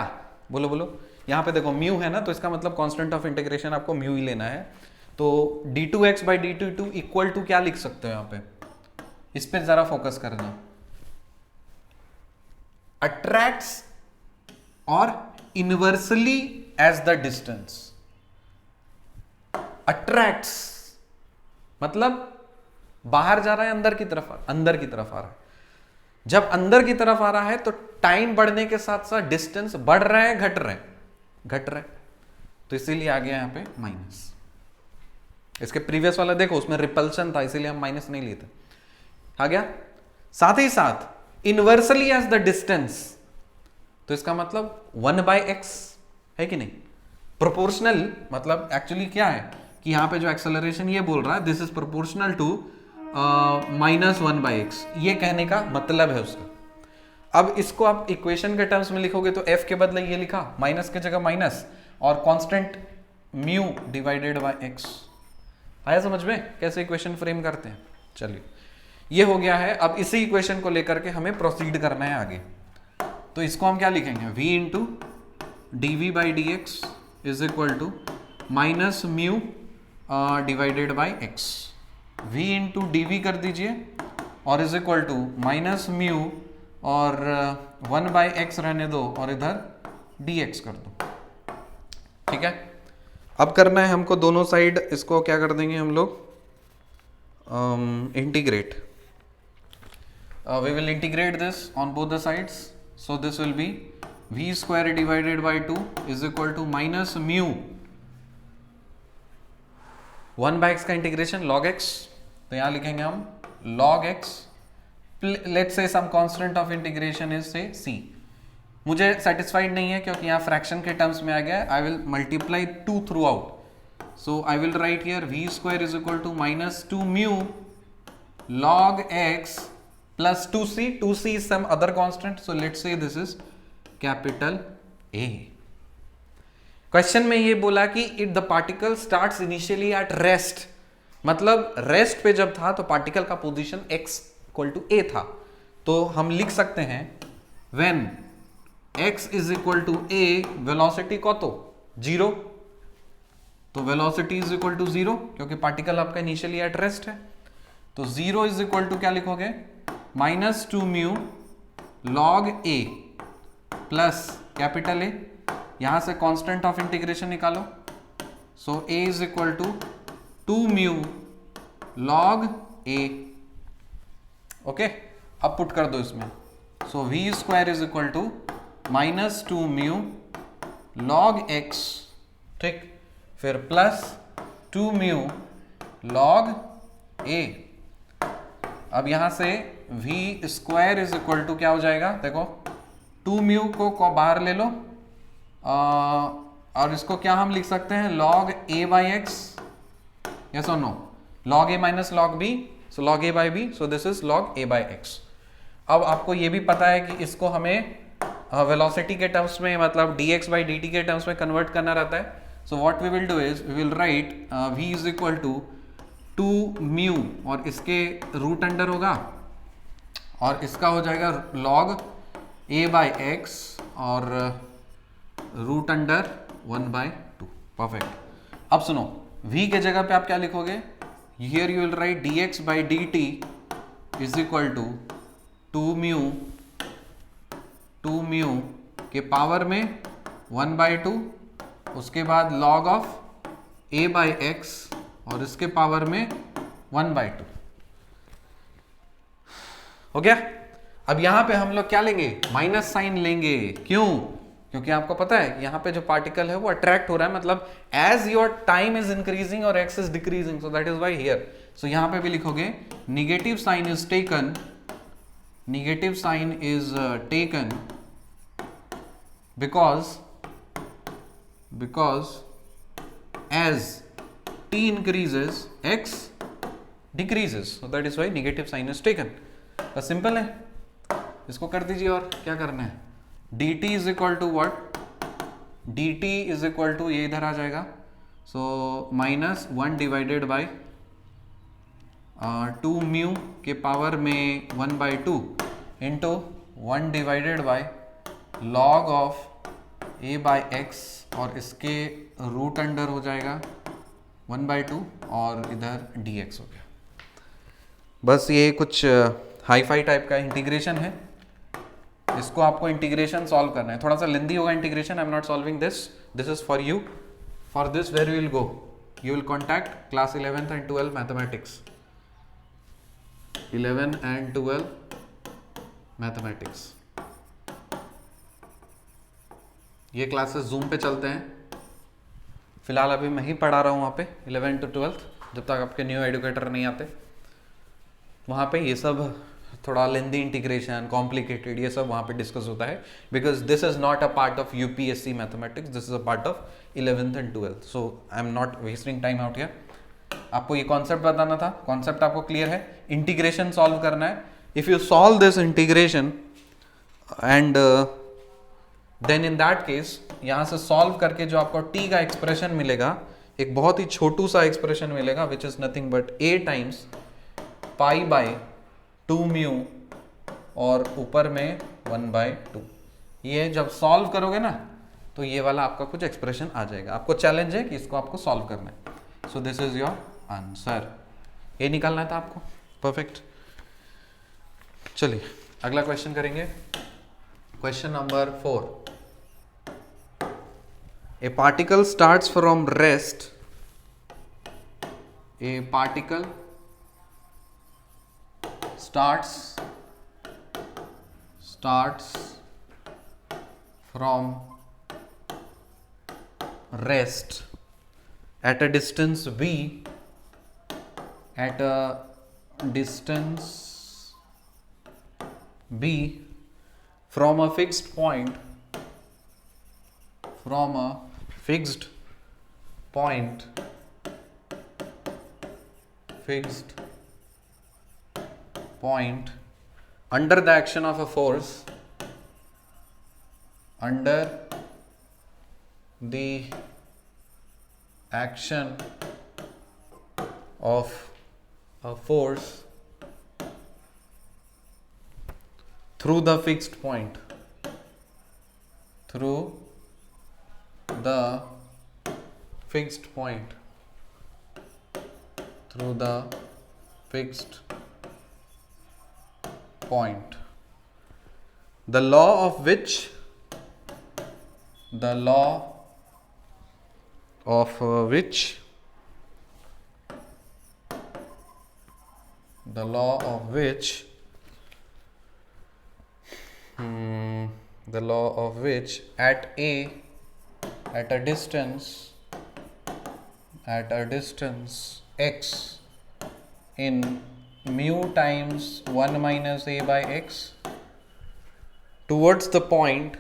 बोलो। यहां पे देखो म्यू है ना, तो इसका मतलब कांस्टेंट ऑफ इंटीग्रेशन आपको म्यू ही लेना है। तो d2x by dt2 equal to क्या लिख सकते हो यहां पे, इस पे जरा फोकस करना। अट्रैक्ट्स और इनवर्सली एज द डिस्टेंस। अट्रैक्ट्स मतलब बाहर जा रहा है, अंदर की तरफ आ रहा है। जब अंदर की तरफ आ रहा है तो टाइम बढ़ने के साथ साथ डिस्टेंस बढ़ रहा है, घट रहा है, तो इसीलिए आ गया यहां पे माइनस। इसके प्रीवियस वाला देखो, उसमें रिपल्शन था, इसीलिए हम माइनस नहीं लेते, आ गया। साथ ही साथ इनवर्सली एज द डिस्टेंस, तो इसका मतलब 1/x है कि नहीं, प्रोपोर्शनल मतलब एक्चुअली क्या है कि यहाँ पे जो एक्सेलरेशन ये बोल रहा है this is proportional to -1/x, ये कहने का मतलब है उसका। अब इसको आप इक्वेशन के टर्म्स में लिखोगे तो f के बदले ये लिखा, माइनस के जगह माइनस और constant mu divided by x। आया समझ में कैसे इक्वेशन फ्रेम करते हैं? चलिए ये हो गया है। अब इसी इक्वेशन को लेकर के हमें प्रोसीड करना है आगे। तो इसको हम क्या लिखेंगे, v into d v by d x is equal to minus mu divided by x. v into d v कर दीजिए और is equal to minus mu और 1/x रहने दो और इधर dx कर दो। ठीक है, अब करना है हमको दोनों साइड, इसको क्या कर देंगे हम लोग, integrate. We will integrate this on both the sides, so this will be v square divided by 2 is equal to minus mu 1/x का इंटीग्रेशन log x, तो यहां लिखेंगे हम log x, let's say some constant of integration is say c। मुझे satisfied नहीं है क्योंकि यहाँ फ्रैक्शन के टर्म्स में आ गया है। I will multiply 2 throughout, so I will write here v square is equal to minus 2 mu log x plus 2c, 2c is some other constant, so let's say this is capital A। Question में ये बोला कि it the particle starts initially at rest, मतलब rest पे जब था तो particle का position x equal to a था, तो हम लिख सकते हैं when x is equal to a, velocity को तो 0, तो वेलोसिटी इज इक्वल टू 0 क्योंकि पार्टिकल आपका इनिशियली एट रेस्ट है, तो 0 इज इक्वल टू क्या लिखोगे, minus 2 mu log a plus capital A, यहां से कांस्टेंट ऑफ इंटीग्रेशन निकालो, so a is equal to 2 mu log a। Okay, अब पुट कर दो इसमें, so v square is equal to minus 2 mu log x, ठीक, फिर प्लस 2 म्यू log a। अब यहां से v square is equal to क्या हो जाएगा, देखो 2 म्यू को बाहर ले लो और इसको क्या हम लिख सकते हैं, log a by x, yes और no, log a minus log b, so log a by b, so this is log a by x। अब आपको ये भी पता है कि इसको हमें वेलोसिटी के टर्म्स में मतलब dx by dt के टर्म्स में कन्वर्ट करना रहता है, so what we will do is we will write v is equal to 2 mu और इसके रूट अंडर होगा और इसका हो जाएगा log a by x और रूट अंडर 1/2। परफेक्ट। अब सुनो, v के जगह पे आप क्या लिखोगे, here you will write dx by dt is equal to 2 mu के पावर में 1/2, उसके बाद log of a by x और इसके पावर में 1/2। हो गया। अब यहां पे हम लोग क्या लेंगे, माइनस साइन लेंगे। क्यों? क्योंकि आपको पता है यहाँ पे जो पार्टिकल है वो अट्रैक्ट हो रहा है, मतलब as your time is increasing और x is decreasing, so that is why here. सो यहाँ पे भी लिखोगे negative sign is taken, negative sign is taken because as t increases x decreases, so that is why negative sign is taken। बस simple है, इसको कर दीजिए। और क्या करना है, dt is equal to what, dt is equal to ये इधर आ जाएगा, so minus 1 divided by 2 mu के पावर में 1/2 into 1 divided by log of a by x और इसके रूट अंडर हो जाएगा 1/2 और इधर dx हो गया। बस ये कुछ हाई फाई टाइप का इंटीग्रेशन है, इसको आपको इंटीग्रेशन सॉल्व करना है। थोड़ा सा लेंदी होगा integration, I am not solving this, this is for you. For this where you will go, you will contact class 11th and 12 mathematics, 11 and 12 mathematics. ये क्लासेस जूम पे चलते हैं, फिलहाल अभी मैं ही पढ़ा रहा हूँ वहाँ पे 11 to 12, जब तक आपके न्यू एडुकेटर नहीं आते। वहाँ पे ये सब थोड़ा लेंदी इंटीग्रेशन, कॉम्प्लिकेटेड, ये सब वहाँ पे डिस्कस होता है, because this is not a part of UPSC mathematics, this is a part of 11th and 12th. So I am not wasting time out here. आपको ये कॉन्सेप्ट बताना था. कॉन्सेप्ट आपको क्लियर है. इंटीग्रेशन सॉल्व करना है. If you solve this integration and then in that case यहाँ से सॉल्व करके जो आपको t का एक्सप्रेशन मिलेगा, एक बहुत ही छोटू सा एक्सप्रेशन मिलेगा, which is nothing but a times pi by 2 mu और ऊपर में 1/2. ये जब सॉल्व करोगे ना तो ये वाला आपका कुछ एक्सप्रेशन आ जाएगा. आपको चैलेंज है कि इसको आपको सॉल्व करना है. सो दिस इज योर आंसर. ये निकालना था आपको. परफेक्ट. चलिए अगला क्वेश्चन करेंगे. Question number 4. A particle starts from rest. A particle starts from rest at a distance v, at a distance b from a fixed point, fixed point under the action of a force, under the action of a force through the fixed point, through the fixed point, through the fixed point, the law of which at a distance x in mu times 1 minus a by x towards the point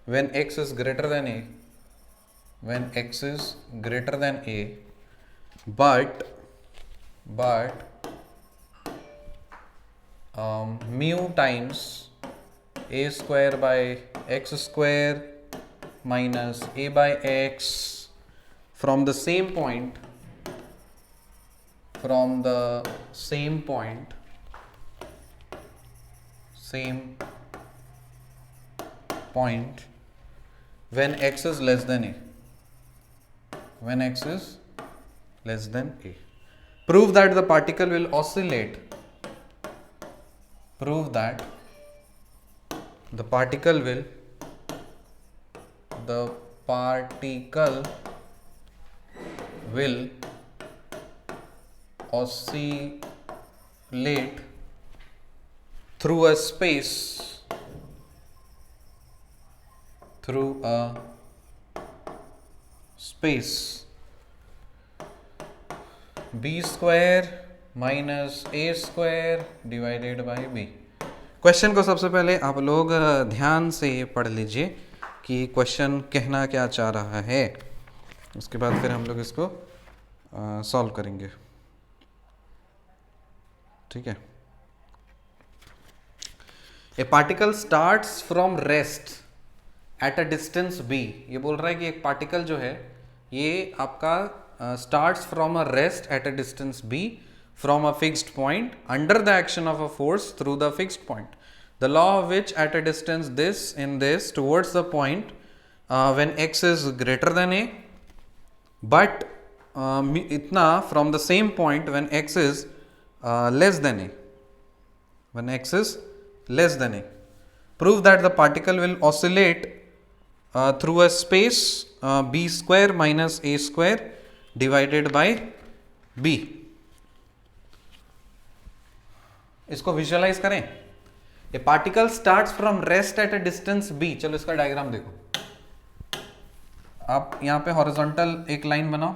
when x is greater than a, but mu times a square by x square minus a by x from the same point, when x is less than a, prove that the particle will oscillate, oscillate through a space, b square minus a square divided by b. Question को सबसे पहले आप लोग ध्यान से पढ़ लीजिए कि क्वेश्चन कहना क्या चाह रहा है. उसके बाद फिर हम लोग इसको सॉल्व करेंगे. ठीक है. A particle starts from rest at a distance b. ये बोल रहा है कि एक पार्टिकल जो है ये आपका starts from a rest at a distance b from a fixed point under the action of a force through the fixed point, the law of which at a distance this towards the point when x is greater than a, but itna from the same point when x is less than a, prove that the particle will oscillate through a space b square minus a square divided by b. इसको visualise करें. ए particle starts from rest at a distance b। चलो इसका diagram देखो, आप यहां पे horizontal एक line बनाओ,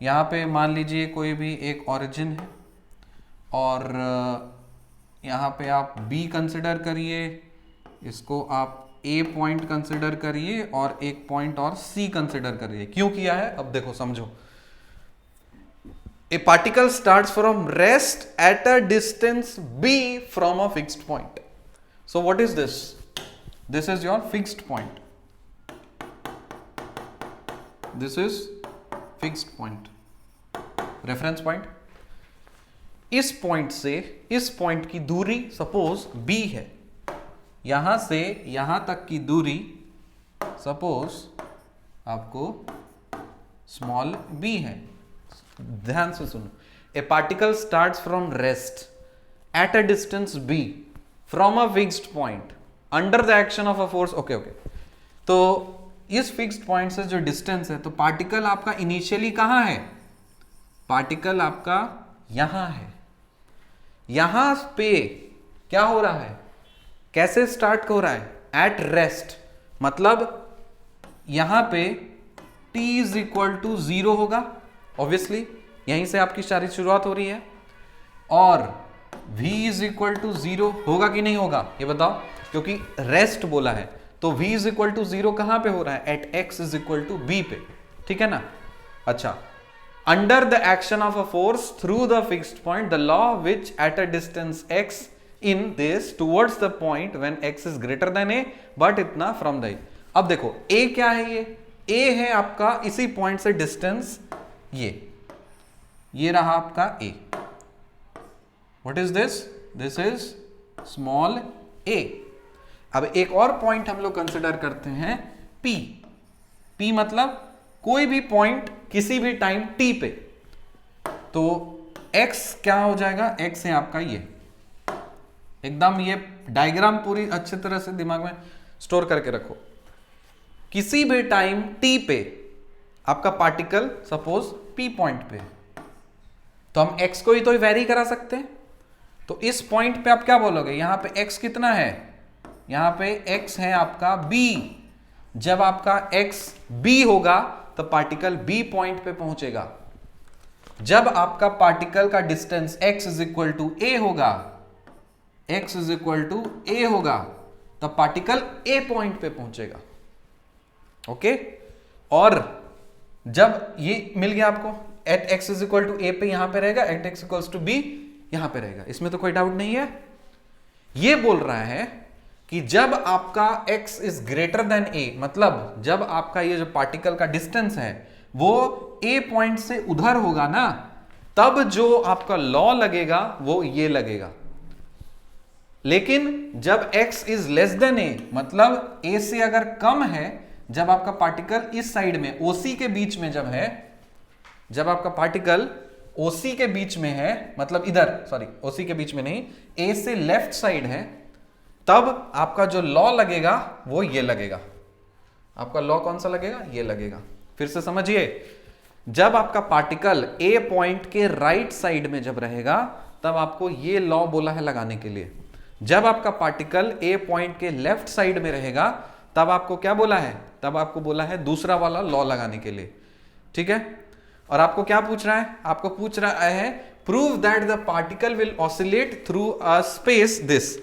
यहां पे मान लीजिए कोई भी एक ओरिजिन है और यहां पे आप b कंसिडर करिए, इसको आप a पॉइंट कंसिडर करिए और एक पॉइंट और c कंसिडर करिए। क्यों किया है अब देखो समझो। A particle starts from rest at a distance b from a fixed point. So what is this? This is your fixed point. This is fixed point. Reference point. इस point से इस पॉइंट की दूरी सपोज b है, यहां से यहां तक की दूरी सपोज आपको स्मॉल b है। ध्यान से सुनो, ए particle starts from rest at a distance b from a fixed point under the action of a force. Okay, तो इस फिक्स्ड पॉइंट से जो डिस्टेंस है, तो पार्टिकल आपका इनिशियली कहां है? पार्टिकल आपका यहां है। यहां पे क्या हो रहा है, कैसे स्टार्ट हो रहा है? एट रेस्ट, मतलब यहां पे t इज इक्वल टू 0 होगा, ऑब्वियसली यहीं से आपकी सारी शुरुआत हो रही है, और v इज इक्वल टू 0 होगा कि नहीं होगा ये बताओ, क्योंकि रेस्ट बोला है, तो v इज इक्वल टू 0 कहां पे हो रहा है? At x is equal to b पे, ठीक है ना। अच्छा, under the action of a force through the fixed point, the law which at a distance x in this towards the point when x is greater than a but इतना from the. अब देखो a क्या है, ये a है आपका इसी point से डिस्टेंस, ये रहा आपका a। What is this? This is small a। अब एक और पॉइंट हम लोग कंसिडर करते हैं p। p मतलब कोई भी पॉइंट किसी भी टाइम t पे, तो x क्या हो जाएगा? x है आपका ये, एकदम ये डायग्राम पूरी अच्छी तरह से दिमाग में स्टोर करके रखो। किसी भी टाइम t पे आपका पार्टिकल सपोज p पॉइंट पे, तो हम x को ही तो वेरी करा सकते हैं। तो इस पॉइंट पे आप क्या बोलोगे? यहां पे x कितना है? यहां पे x है आपका b। जब आपका x b होगा तो पार्टिकल b पॉइंट पे पहुंचेगा। जब आपका पार्टिकल का distance x is equal to a होगा, x is equal to a होगा, तब पार्टिकल a पॉइंट पे पहुंचेगा। ओके, और जब ये मिल गया आपको, at x is equal to a पे यहां पे रहेगा, at x equals to b यहां पे रहेगा, इसमें तो कोई डाउट नहीं है। ये बोल रहा है कि जब आपका x is greater than a, मतलब जब आपका ये जो पार्टिकल का डिस्टेंस है वो a पॉइंट से उधर होगा ना, तब जो आपका लॉ लगेगा वो ये लगेगा। लेकिन जब x is less then a, मतलब a से अगर कम है, जब आपका पार्टिकल इस साइड में OC के बीच में जब है, जब आपका पार्टिकल OC के बीच में है, मतलब इधर, सॉरी OC के बीच में नहीं, A से लेफ्ट साइड है, तब आपका जो लॉ लगेगा वो ये लगेगा। आपका लॉ कौन सा लगेगा? ये लगेगा। फिर से समझिए, जब आपका पार्टिकल A पॉइंट के राइट साइड में जब रहेगा, तब आपको ये लॉ बोला है लगाने के लिए। जब आपका पार्टिकल A पॉइंट के लेफ्ट साइड में रहेगा, तब आपको क्या बोला है? तब आपको बोला है दूसरा वाला लॉ लगाने के लिए, ठीक है। और आपको क्या पूछ रहा है? आपको पूछ रहा है prove that the particle will oscillate through a space this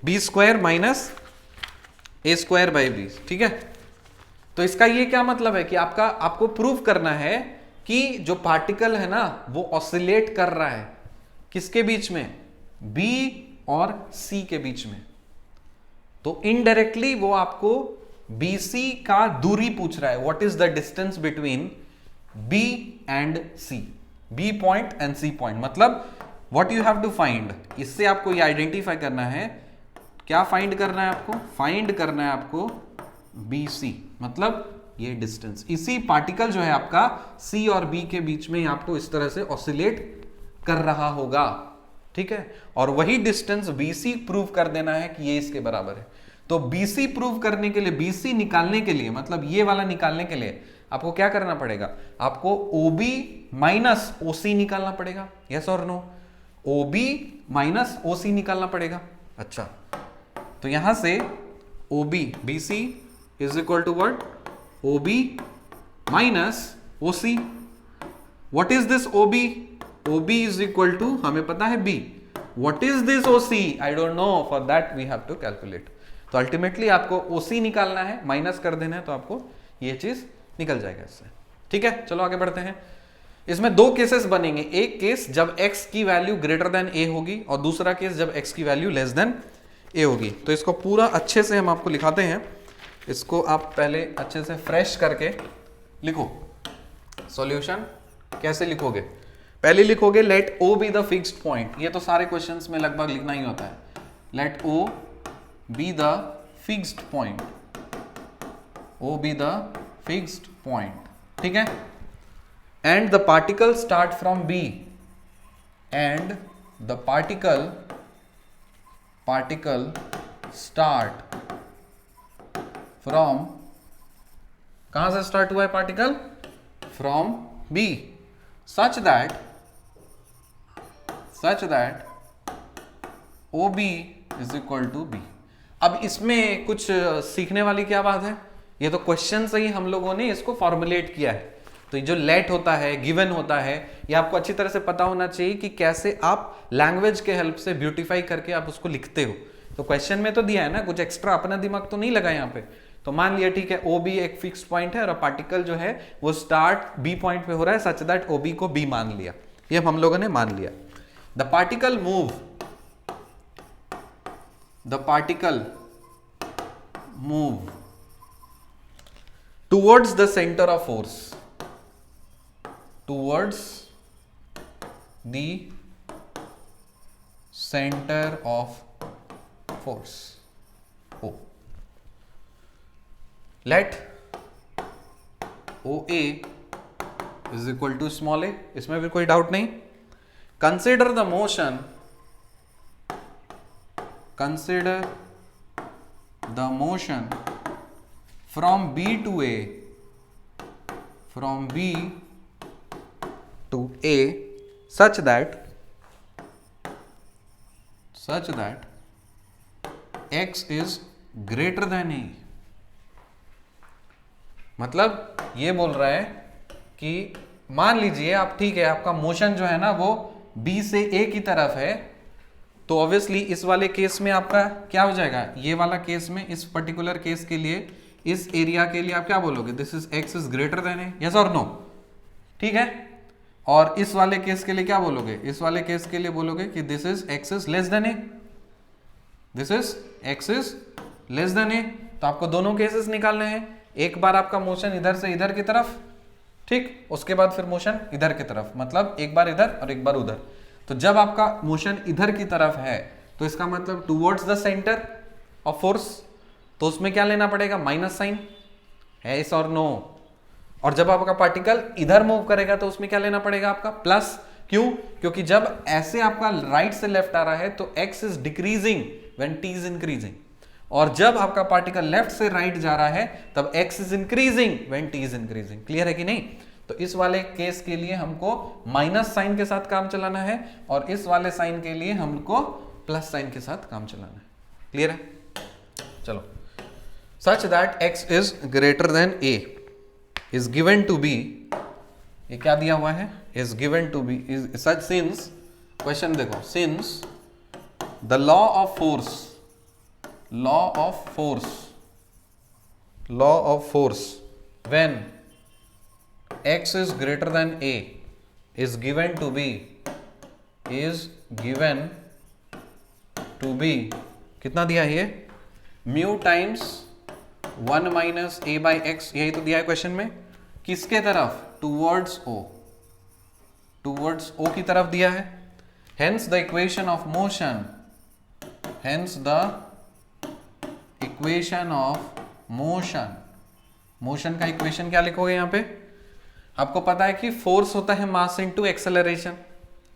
b square minus a square by b, ठीक है। तो इसका ये क्या मतलब है कि आपको प्रूव करना है कि जो पार्टिकल है ना वो ऑसिलेट कर रहा है किसके बीच में? बी और सी के बीच में। तो इनडायरेक्टली वो आपको BC का दूरी पूछ रहा है, what is the distance between B and C, B point and C point. मतलब what you have to find, इससे आपको ये आइडेंटिफाई करना है, क्या फाइंड करना है आपको? फाइंड करना है आपको BC, मतलब ये डिस्टेंस, इसी पार्टिकल जो है आपका C और B के बीच में आपको इस तरह से ऑसिलेट कर रहा होगा, ठीक है। और वही डिस्टेंस BC प्रूव कर देना है कि ये इसके बराबर है। तो BC प्रूव करने के लिए, BC निकालने के लिए, मतलब ये वाला निकालने के लिए आपको क्या करना पड़ेगा? आपको OB माइनस OC निकालना पड़ेगा। यस और नो? OB माइनस OC निकालना पड़ेगा। अच्छा, तो यहां से OB BC is equal to what, OB minus OC. What is this OB? OB is equal to, हमें पता है B. What is this OC? I don't know, for that we have to calculate. तो ultimately आपको OC निकालना है, minus कर देना है, तो आपको ये चीज निकल जाएगा इससे. ठीक है, चलो आगे बढ़ते हैं. इसमें दो केसेस बनेंगे. एक केस जब x की वैल्यू ग्रेटर देन a होगी और दूसरा केस जब x की वैल्यू लेस देन a होगी. तो इसको पूरा अच्छे से हम आपको लिखाते हैं. इसको आप पहले अच्छे से फ्रेश करके लिखो. सॉल्यूशन कैसे लिखोगे? पहले लिखोगे let O be the fixed point. ये तो सारे क्वेश्चंस में लगभग लिखना ही होता है. Let O be the fixed point. O be the fixed point. ठीक है. And the particle start from B, and the particle start from, कहां से स्टार्ट हुआ है particle? From B, such that OB is equal to B. अब इसमें कुछ सीखने वाली क्या बात है? ये तो क्वेश्चन से ही हम लोगों ने इसको फॉर्मुलेट किया है. तो जो लेट होता है, गिवन होता है, ये आपको अच्छी तरह से पता होना चाहिए कि कैसे आप लैंग्वेज के हेल्प से ब्यूटीफाई करके आप उसको लिखते हो. तो क्वेश्चन में तो दिया है ना, कुछ एक्स्ट्रा अपना दिमाग तो नहीं लगा यहाँ पे. तो मान लिया ठीक है, OB एक फिक्स्ड पॉइंट है और पार्टिकल जो है वो स्टार्ट B पॉइंट पे हो रहा है, सच दैट OB को B मान लिया. ये हम लोगों ने मान लिया. The particle move towards the centre of force. Towards the center of force. O. Let OA is equal to small a. इसमें भी कोई डाउट नहीं. Consider the motion from B to A, to A such that x is greater than A. मतलब ये बोल रहा है कि मान लीजिए आप, ठीक है, आपका मोशन जो है ना वो B से A की तरफ है, तो ऑब्वियसली इस वाले केस में आपका क्या हो जाएगा? ये वाला केस में, इस पर्टिकुलर केस के लिए, इस एरिया के लिए आप क्या बोलोगे? This is x is greater than A. Yes और नो? ठीक है. और इस वाले केस के लिए क्या बोलोगे? इस वाले केस के लिए बोलोगे कि this is x is less then A. This is x is less then A. तो आपको दोनों केसेस निकालने हैं. एक बार आपका मोशन इधर से इधर की तरफ, ठीक, उसके बाद फिर मोशन इधर की तरफ, मतलब एक बार इधर और एक बार उधर. तो जब आपका मोशन इधर की तरफ है तो इसका मतलब towards the centre of force, तो उसमें क्या लेना पड़ेगा? Minus sign. है इस और नो? और जब आपका पार्टिकल इधर मूव करेगा तो उसमें क्या लेना पड़ेगा? आपका प्लस. क्यों? क्योंकि जब ऐसे आपका राइट से लेफ्ट आ रहा है तो x is decreasing when t is increasing, और जब आपका पार्टिकल लेफ्ट से राइट जा रहा है तब x is increasing when t is increasing. Clear है कि नहीं? तो इस वाले केस के लिए हमको माइनस साइन के साथ काम चलाना है और इस वाले साइन के लिए हमको प्लस साइन के साथ काम चलाना है. क्लियर है? चलो. Such that x is greater than A is given to be, ये क्या दिया हुआ है? is given to be is such, since, question देखो, since the law of force when x is greater than A is given to be कितना दिया है ये? Mu times 1 minus A by x. यही तो दिया है क्वेश्चन में. किसके तरफ? टूवर्ड्स O की तरफ दिया है. Hence the equation of motion का इक्वेशन क्या लिखोगे यहाँ पे? आपको पता है कि फोर्स होता है मास इनटू एक्सेलरेशन.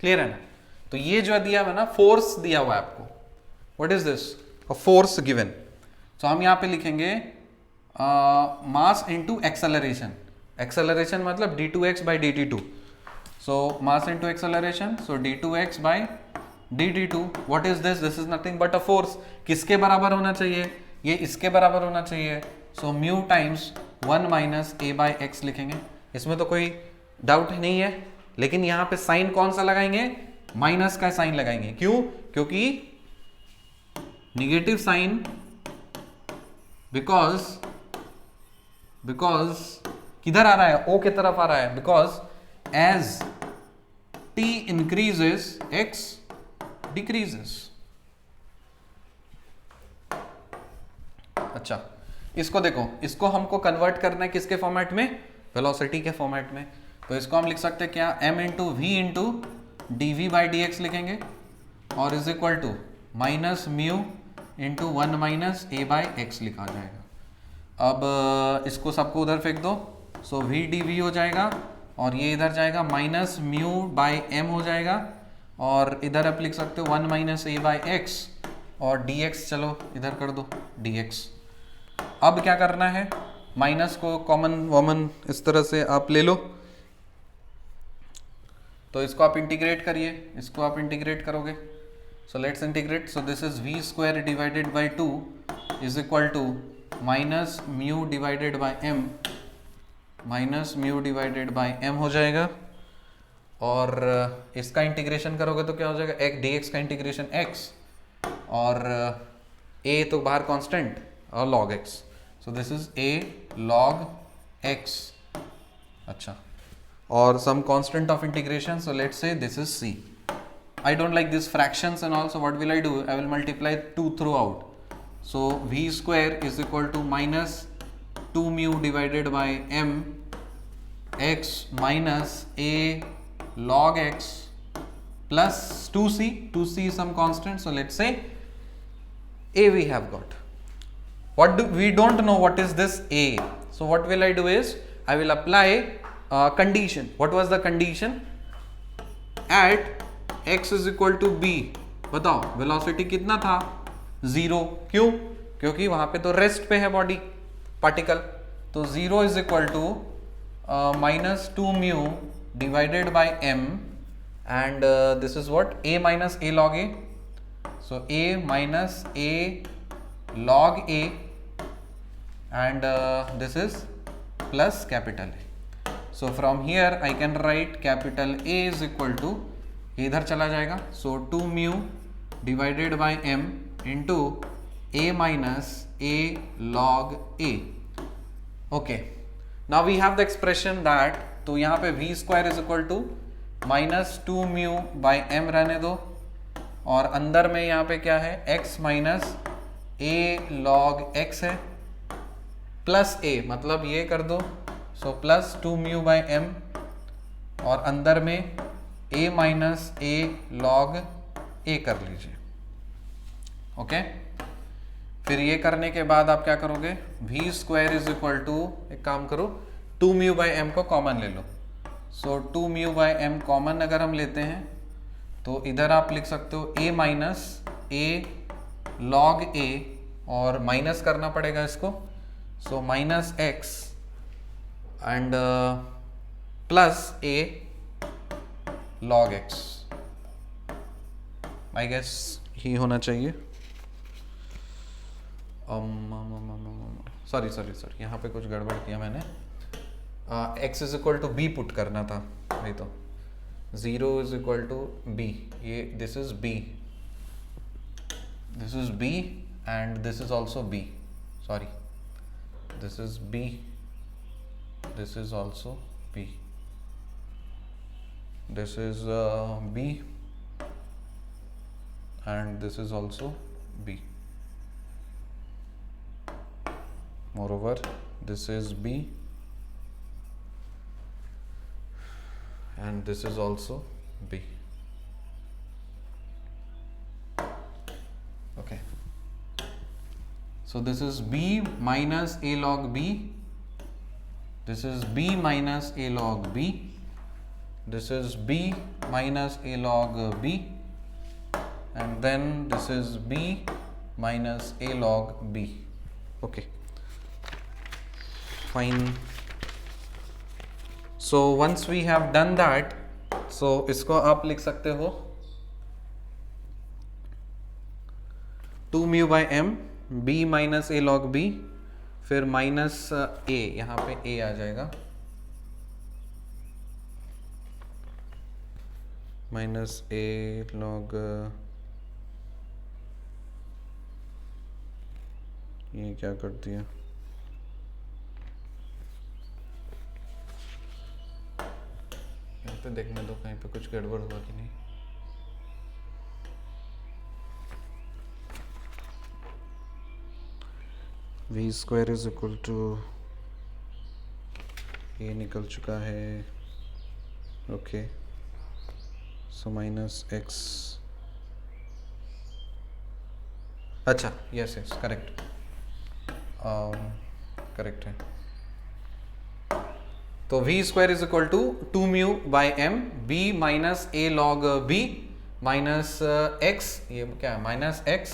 क्लियर है ना? तो ये जो दिया हुआ ना, फोर्स दिया हुआ है आपको. What is this? A force given. तो हम यहाँ पे लिखेंगे मास इनटू एक्सेलरेशन. एक्सेलरेशन मतलब d2x by dt2. So mass into acceleration, so d2x by dt2, what is this? This is nothing but a force. किसके बराबर होना चाहिए? ये इसके बराबर होना चाहिए. So mu times 1 minus a by x लिखेंगे. इसमें तो कोई डाउट नहीं है, लेकिन यहां पे साइन कौन सा लगाएंगे? माइनस का साइन लगाएंगे. क्यों? क्योंकि निगेटिव साइन, बिकॉज किधर आ रहा है? ओ की तरफ आ रहा है. Because as t increases x decreases. अच्छा, इसको देखो, इसको हमको कन्वर्ट करना है किसके फॉर्मेट में? वेलोसिटी के फॉर्मेट में. तो इसको हम लिख सकते हैं क्या? m into v into d v by d x लिखेंगे, और is equal to minus mu into 1 minus a by x लिखा जाएगा. अब इसको सबको उधर फेंक दो. सो वी डी वी हो जाएगा, और ये इधर जाएगा माइनस म्यू बाई एम हो जाएगा, और इधर आप लिख सकते हो 1 माइनस ए बाई एक्स, और डी एक्स चलो इधर कर दो डी एक्स. अब क्या करना है? माइनस को कॉमन वॉमन इस तरह से आप ले लो. तो इसको आप इंटीग्रेट करिए, इसको आप इंटीग्रेट करोगे. So let's integrate. So this is v square divided by 2 is equal to minus mu divided by m, minus mu divided by m हो जाएगा. और इसका इंटीग्रेशन करोगे तो क्या हो जाएगा? एक डी एक्स का इंटीग्रेशन एक्स, और ए तो बाहर कांस्टेंट, और log x. So this is a log x. अच्छा, और some constant of integration. So let's say this is c. I don't like these fractions and all, so what will I do? I will multiply 2 throughout. So v square is equal to minus 2 mu divided by m x minus a log x plus 2c. 2c is some constant, so let's say a we have got. We don't know what is this a. So what will I do is I will apply condition. What was the condition? At x is equal to b. बताओ velocity कितना था? 0. क्यों? क्योंकि वहां पे तो rest पे है बॉडी पार्टिकल. तो 0 is equal to minus 2 mu divided by m, and this is what? a minus a log a. So a minus a log a, and this is plus capital A. So from here I can write capital A is equal to, इधर चला जाएगा. So 2 mu divided by m into a minus a log a. Okay, now we have the expression that, तो यहाँ पे we square is equal to minus 2 mu by m रहने दो, और अंदर में यहाँ पे क्या है? x minus a log x है, प्लस ए, मतलब ये कर दो. So plus 2 mu by m, और अंदर में a minus a log a कर लीजिए. ओके, फिर ये करने के बाद आप क्या करोगे? v square is equal to, एक काम करो, 2 म्यू बाई एम को कॉमन ले लो. So 2 mu by m common अगर हम लेते हैं तो इधर आप लिख सकते हो a माइनस ए लॉग ए, और माइनस करना पड़ेगा इसको. सो minus x and plus A log x. I guess ही होना चाहिए. सॉरी यहाँ पे कुछ गड़बड़ किया मैंने. x is equal to b put करना था, नहीं तो 0 इज इक्वल टू बी. ये this is b, this is b, and this is also b. Sorry, this is b, this is also b. This is b, and this is also b. Moreover, this is b, and this is also b. Okay. So this is b minus a log b. This is b minus a log b. This is b minus a log b, and then this is b minus a log b. Okay, fine. So once we have done that, so इसको आप लिख सकते हो two mu by m b minus a log b, फिर minus a, यहाँ पे ए आ जाएगा, minus a log, ये क्या कर दिया, यहाँ पे देखने दो कहीं पे कुछ गड़बड़ हुआ कि नहीं। V square is equal to, ये निकल चुका है, ओके, सो माइनस एक्स, अच्छा यस यस करेक्ट, करेक्ट है। तो v square is equal to two mu by m b minus a log b minus x, ये क्या है, minus x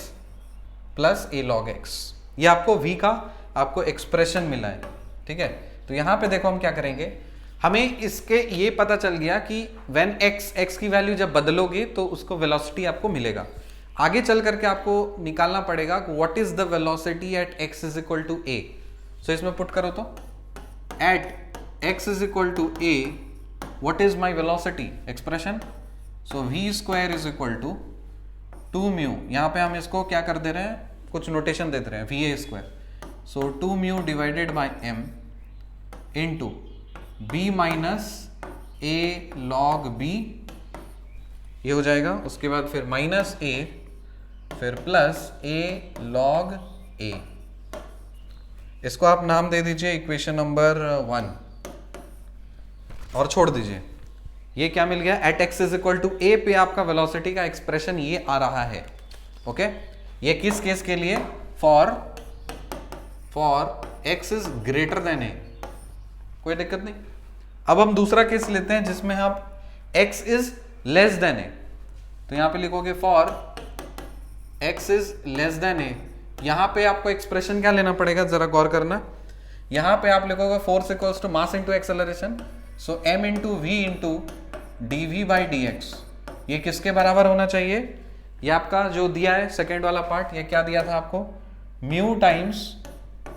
plus a log x, ये आपको v का आपको एक्सप्रेशन मिला है, ठीक है। तो यहाँ पे देखो हम क्या करेंगे, हमें इसके ये पता चल गया कि व्हेन x की वैल्यू जब बदलोगे तो उसको वेलोसिटी आपको मिलेगा। आगे चल करके आपको निकालना पड़ेगा what is the velocity at x is equal to a। So इसमें पुट करो तो at x is equal to a what is my velocity expression, so v square is equal to two mu, यहाँ पे हम इसको क्या कर दे रहे हैं, कुछ नोटेशन देते रहे हैं, v a square, so two mu divided by m into b minus a log b, ये हो जाएगा, उसके बाद फिर माइनस ए, फिर प्लस ए लॉग ए, इसको आप नाम दे दीजिए इक्वेशन नंबर 1 और छोड़ दीजिए। ये क्या मिल गया, at x is equal to a पे आपका वेलोसिटी का एक्सप्रेशन ये आ रहा है, ओके। ये किस केस के लिए, for x is greater than a, कोई दिक्कत नहीं। अब हम दूसरा केस लेते हैं जिसमें हम x is less than a, तो यहां पे लिखोगे for x is less than a, यहां पे आपको एक्सप्रेशन क्या लेना पड़ेगा, जरा गौर करना, यहां पे आप लिखोगे force equals to mass into acceleration, so m into v into d v by d x, ये किसके बराबर होना चाहिए, ये आपका जो दिया है सेकेंड वाला पार्ट, ये क्या दिया था आपको, mu times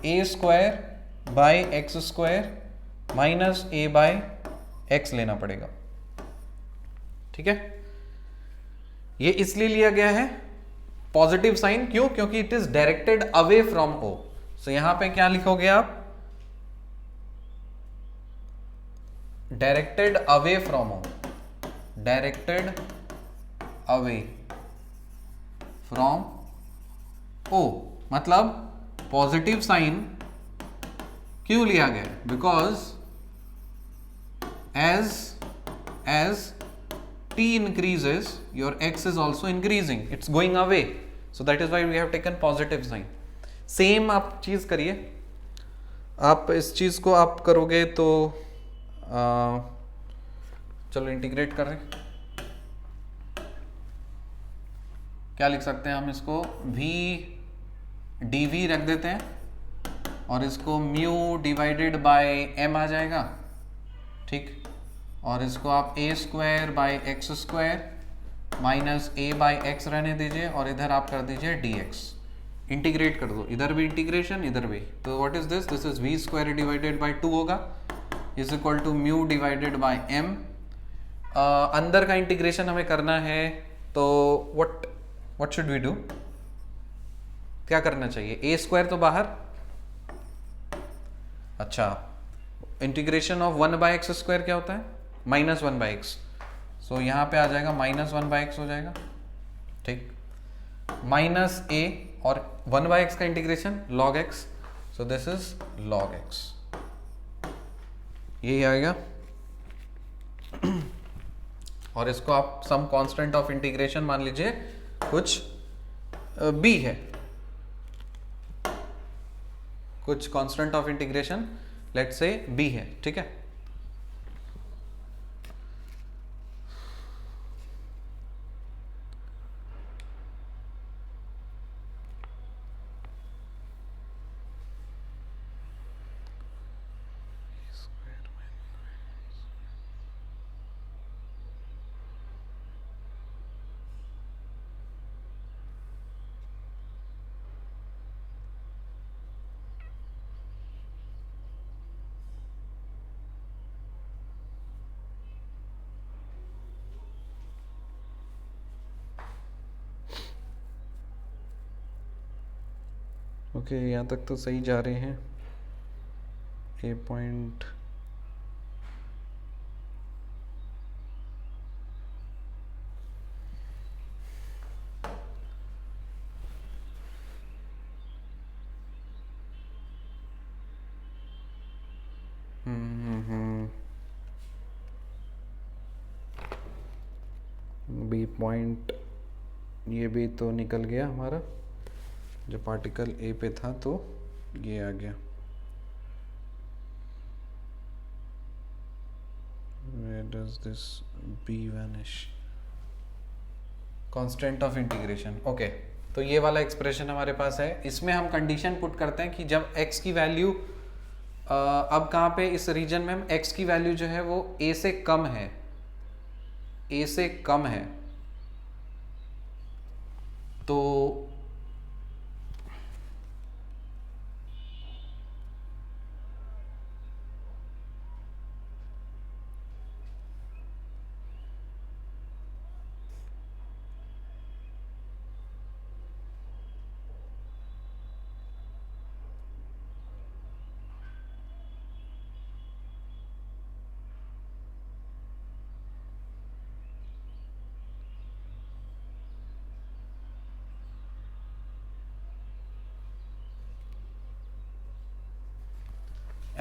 A square by x square minus a by x लेना पड़ेगा, ठीक है। ये इसलिए लिया गया है पॉजिटिव साइन, क्यों, क्योंकि it is directed away from O, so यहां पे क्या लिखोगे आप, directed away from O, directed away from O, मतलब पॉजिटिव साइन क्यों लिया गया, because as t increases your x is also increasing, it's going away, so that is why we have taken positive sign। Same आप चीज करिए, आप इस चीज को आप करोगे तो चलो इंटीग्रेट करें, क्या लिख सकते हैं हम इसको, v dv रख देते हैं और इसको म्यू डिवाइडेड बाय m आ जाएगा, ठीक, और इसको आप a square by x square minus a by x रहने दीजिए और इधर आप कर दीजिए डी एक्स, इंटीग्रेट कर दो, इधर भी इंटीग्रेशन इधर भी, तो what is this, this is v square divided by 2 होगा, is equal to mu divided by m, अंदर का इंटीग्रेशन हमें करना है, तो व्हाट शुड वी डू, क्या करना चाहिए, ए स्क्वायर तो बाहर, अच्छा, integration of 1 by x square क्या होता है, माइनस 1 बाई एक्स, सो यहां पे आ जाएगा माइनस 1 बाई एक्स हो जाएगा, ठीक, माइनस ए और 1 बाई एक्स का integration log x, so this is log x, यही आएगा। और इसको आप सम कांस्टेंट ऑफ इंटीग्रेशन मान लीजिए कुछ b है, कुछ constant of integration let's say b है, ठीक है। ओके यहाँ तक तो सही जा रहे हैं। ए पॉइंट बी पॉइंट, ये भी तो निकल गया हमारा, जो पार्टिकल ए पे था तो ये आ गया। Where does this b vanish? Constant of integration. Okay, तो ये वाला एक्सप्रेशन हमारे पास है। इसमें हम कंडीशन पुट करते हैं कि जब x की वैल्यू अब कहाँ पे इस रीजन में हम x की वैल्यू जो है वो a से कम है, a से कम है, तो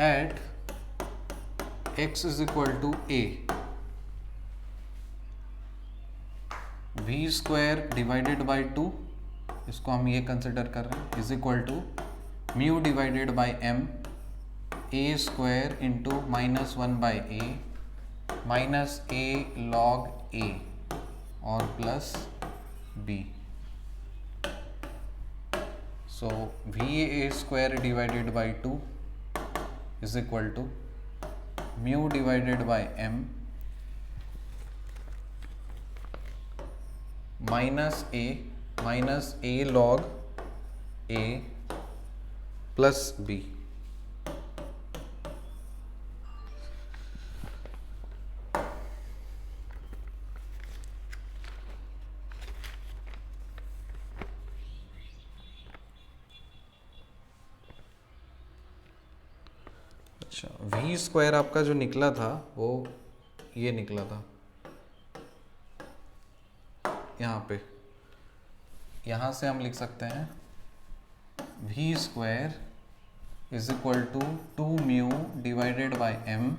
at x is equal to a, v square divided by 2, इसको हम ये कंसिडर कर रहे हैं, is equal to mu divided by m, a square into -1 by a minus a log a और plus b। So va square divided by 2 is equal to mu divided by m minus a log a plus b। अच्छा, v square आपका जो निकला था वो ये निकला था यहाँ पे, यहाँ से हम लिख सकते हैं v square is equal to 2 mu divided by m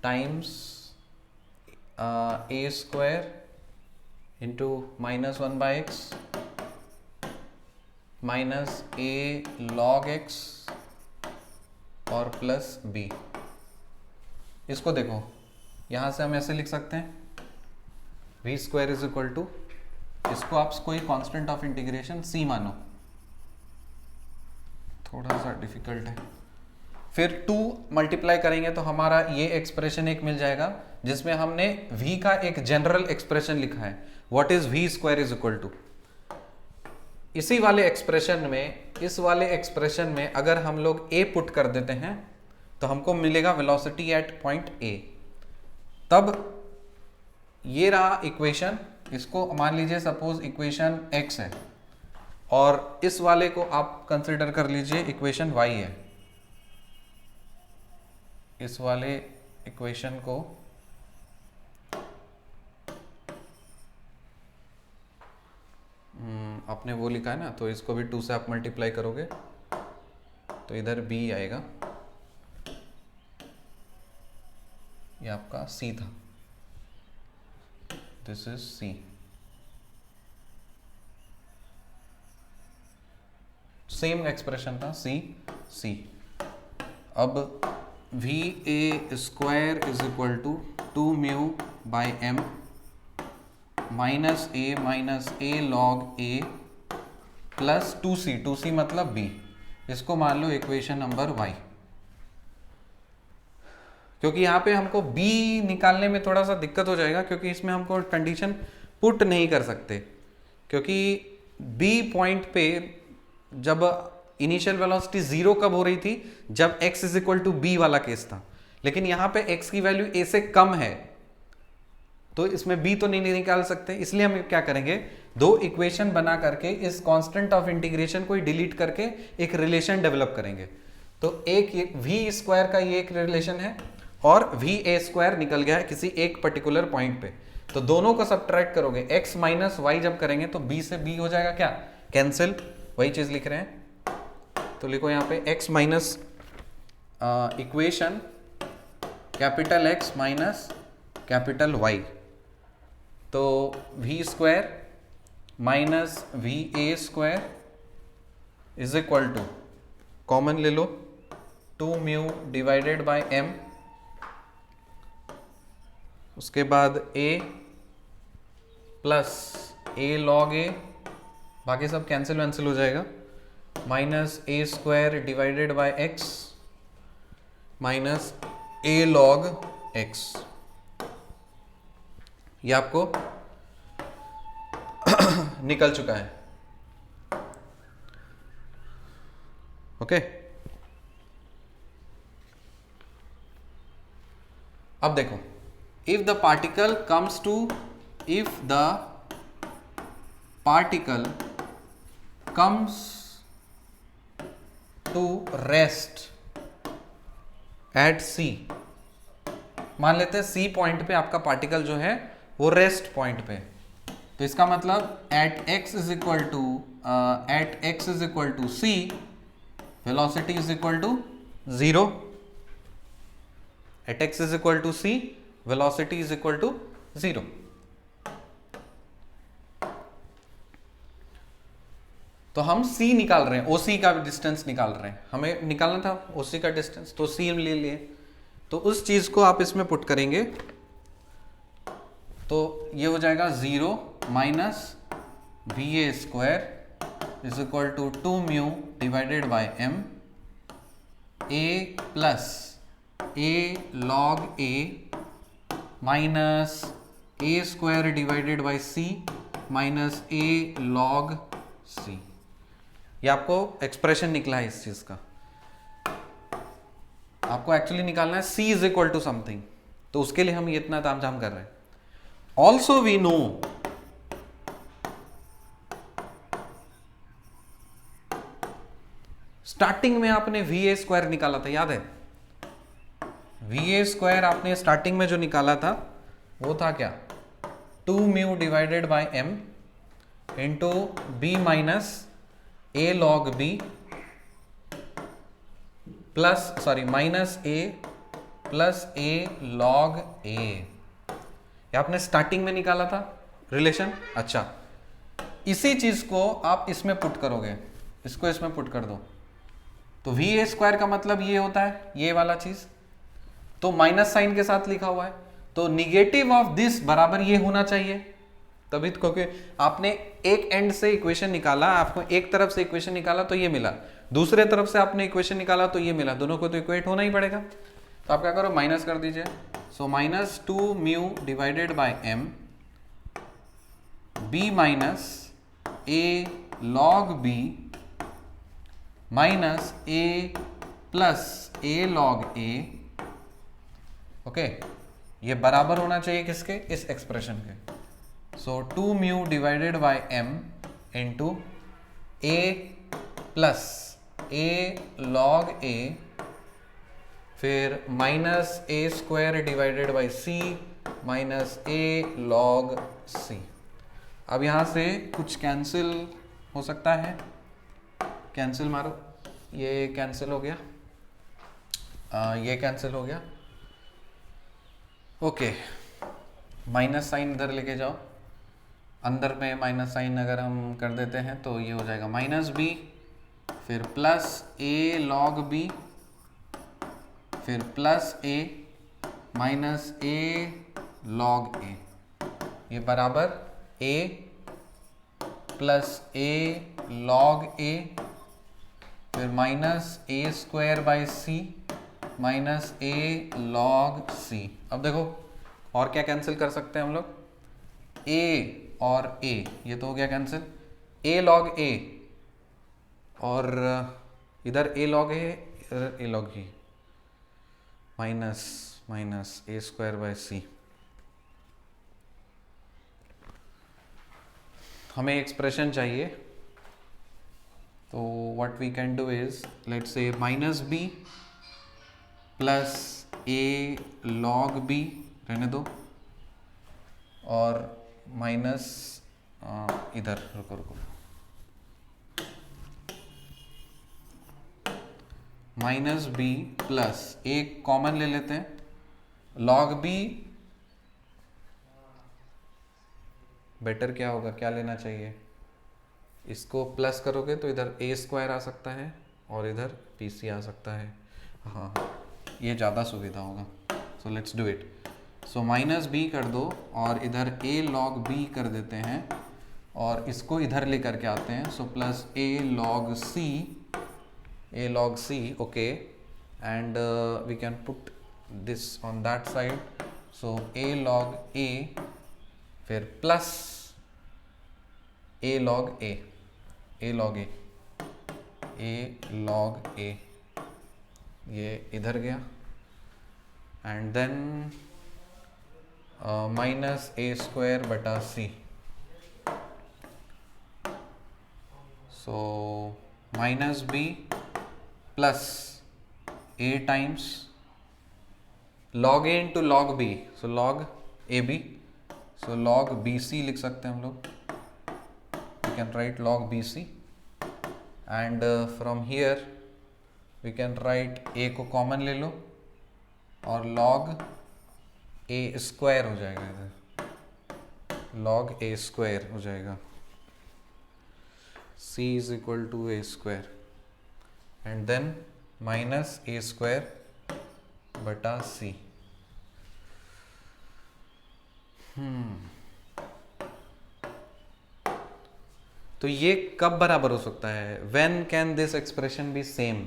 times a square into -1 by x minus a log x और प्लस b। इसको देखो, यहाँ से हम ऐसे लिख सकते हैं v square is equal to, इसको आप कोई कांस्टेंट ऑफ इंटीग्रेशन c मानो, थोड़ा सा डिफिकल्ट है, फिर 2 मल्टीप्लाई करेंगे तो हमारा ये एक्सप्रेशन एक मिल जाएगा जिसमें हमने v का एक जनरल एक्सप्रेशन लिखा है, what is v square is equal to. इसी वाले एक्सप्रेशन में, इस वाले एक्सप्रेशन में अगर हम लोग a पुट कर देते हैं तो हमको मिलेगा वेलोसिटी एट पॉइंट a। तब ये रहा इक्वेशन, इसको मान लीजिए सपोज इक्वेशन x है और इस वाले को आप कंसिडर कर लीजिए इक्वेशन y है। इस वाले इक्वेशन को आपने वो लिखा है ना, तो इसको भी 2 से आप मल्टीप्लाई करोगे तो इधर b आएगा, ये आपका c था, this is c। Same expression था c। अब v a square is equal to 2 mu by m minus a log a plus 2c मतलब b। इसको मान लो इक्वेशन नंबर y, क्योंकि यहाँ पे हमको b निकालने में थोड़ा सा दिक्कत हो जाएगा क्योंकि इसमें हमको कंडीशन पुट नहीं कर सकते, क्योंकि b पॉइंट पे जब इनिशियल वेलोसिटी 0 कब हो रही थी, जब x is equal to b वाला केस था, लेकिन यहाँ पे x की वैल्यू a से कम है तो इसमें b तो नहीं निकाल सकते, इसलिए हम क्या करेंगे, दो इक्वेशन बना करके इस कांस्टेंट ऑफ इंटीग्रेशन को डिलीट करके एक रिलेशन डेवलप करेंगे। तो एक v स्क्वायर का ये एक रिलेशन है और v a स्क्वायर निकल गया है किसी एक पर्टिकुलर पॉइंट पे, तो दोनों को सब्ट्रैक्ट करोगे, x माइनस वाई जब करेंगे तो b से b हो जाएगा क्या, कैंसिल, वही चीज लिख रहे हैं। तो लिखो यहाँ पे x minus equation capital X minus capital Y, तो v square minus v a square is equal to, common ले लो, 2 म्यू डिवाइडेड बाय m, उसके बाद a plus a log a, बाकी सब कैंसिल वैंसिल हो जाएगा, minus a square divided by x minus a log x। ये आपको निकल चुका है। ओके, अब देखो, if the particle comes to, if the particle comes to rest at सी, मान लेते हैं सी पॉइंट पे आपका पार्टिकल जो है वो रेस्ट पॉइंट पे, तो इसका मतलब at x is equal to c, velocity is equal to 0, at x is equal to c, velocity is equal to 0। तो हम c निकाल रहे हैं, OC का डिस्टेंस निकाल रहे हैं, हमें निकालना था OC का डिस्टेंस, तो c ले लिए, तो उस चीज को आप इसमें पुट करेंगे तो ये हो जाएगा 0 minus v a square is equal to 2 mu divided by m, a plus a log a minus a square divided by c minus a log c। ये आपको एक्सप्रेशन निकला है इस चीज का, आपको एक्चुअली निकालना है c is equal to something, तो उसके लिए हम ये इतना तामझाम कर रहे हैं। ऑल्सो वी नो स्टार्टिंग में आपने वी ए स्क्वायर निकाला था, याद है, वी ए स्क्वायर आपने स्टार्टिंग में जो निकाला था वो था क्या, 2 mu divided by m into b minus a log b plus sorry minus a plus a log a, ये आपने स्टार्टिंग में निकाला था रिलेशन। अच्छा, इसी चीज को आप इसमें पुट करोगे, इसको इसमें पुट कर दो, तो वी ए स्क्वायर का मतलब ये होता है ये वाला चीज, तो माइनस साइन के साथ लिखा हुआ है, तो निगेटिव ऑफ दिस बराबर ये होना चाहिए, तभी तो, क्योंकि आपने एक एंड से इक्वेशन निकाला, आपको एक तरफ से इक्वेशन निकाला तो ये मिला, दूसरे तरफ से आपने इक्वेशन निकाला तो ये मिला, दोनों को तो इक्वेट होना ही पड़ेगा। तो आप क्या करो, माइनस कर दीजिए, so minus 2 mu divided by m, b minus a log b minus a plus a log a। Okay, ये बराबर होना चाहिए किसके, इस एक्सप्रेशन के। सो 2 mu divided by m into a plus a log a, फिर minus a square divided by c minus a log c। अब यहां से कुछ कैंसिल हो सकता है, कैंसिल मारो, ये कैंसिल हो गया, ये कैंसिल हो गया। ओके, माइनस साइन इधर लेके जाओ, अंदर में माइनस साइन अगर हम कर देते हैं तो ये हो जाएगा माइनस बी, फिर प्लस ए लॉग बी, फिर plus a minus a log a, ये बराबर a plus a log a, फिर minus a square by c minus a log c. अब देखो और क्या कैंसिल कर सकते हैं हम लोग, a और a, ये तो हो गया कैंसिल, a लॉग a और इधर a लॉग a, इधर a log e, minus minus a square by c. हमें एक्सप्रेशन चाहिए, तो what we can do is let's say minus b plus a log b रहने दो, और माइनस इधर रुको रुको माइनस बी प्लस एक कॉमन ले लेते हैं, लॉग बी बेटर क्या होगा, क्या लेना चाहिए, इसको प्लस करोगे तो इधर ए स्क्वायर आ सकता है और इधर पी सी आ सकता है, हाँ ये ज़्यादा सुविधा होगा। So let's do it. So minus b कर दो और इधर ए लॉग बी कर देते हैं और इसको इधर लेकर के आते हैं, so plus a log c okay, and we can put this on that side, so a log a फिर प्लस ए लॉग ए ये इधर गया, and then minus a square बटा c, so minus b plus a times log a into log b, so log a b, so log b c लिख सकते हैं हम लोग, we can write log BC, and from here we can write a को common ले लो और log a square हो जाएगा, इधर log a स्क्वायर हो जाएगा, c is equal to a square and then minus a square बटा c। तो ये कब बराबर हो सकता है, when can this expression be same,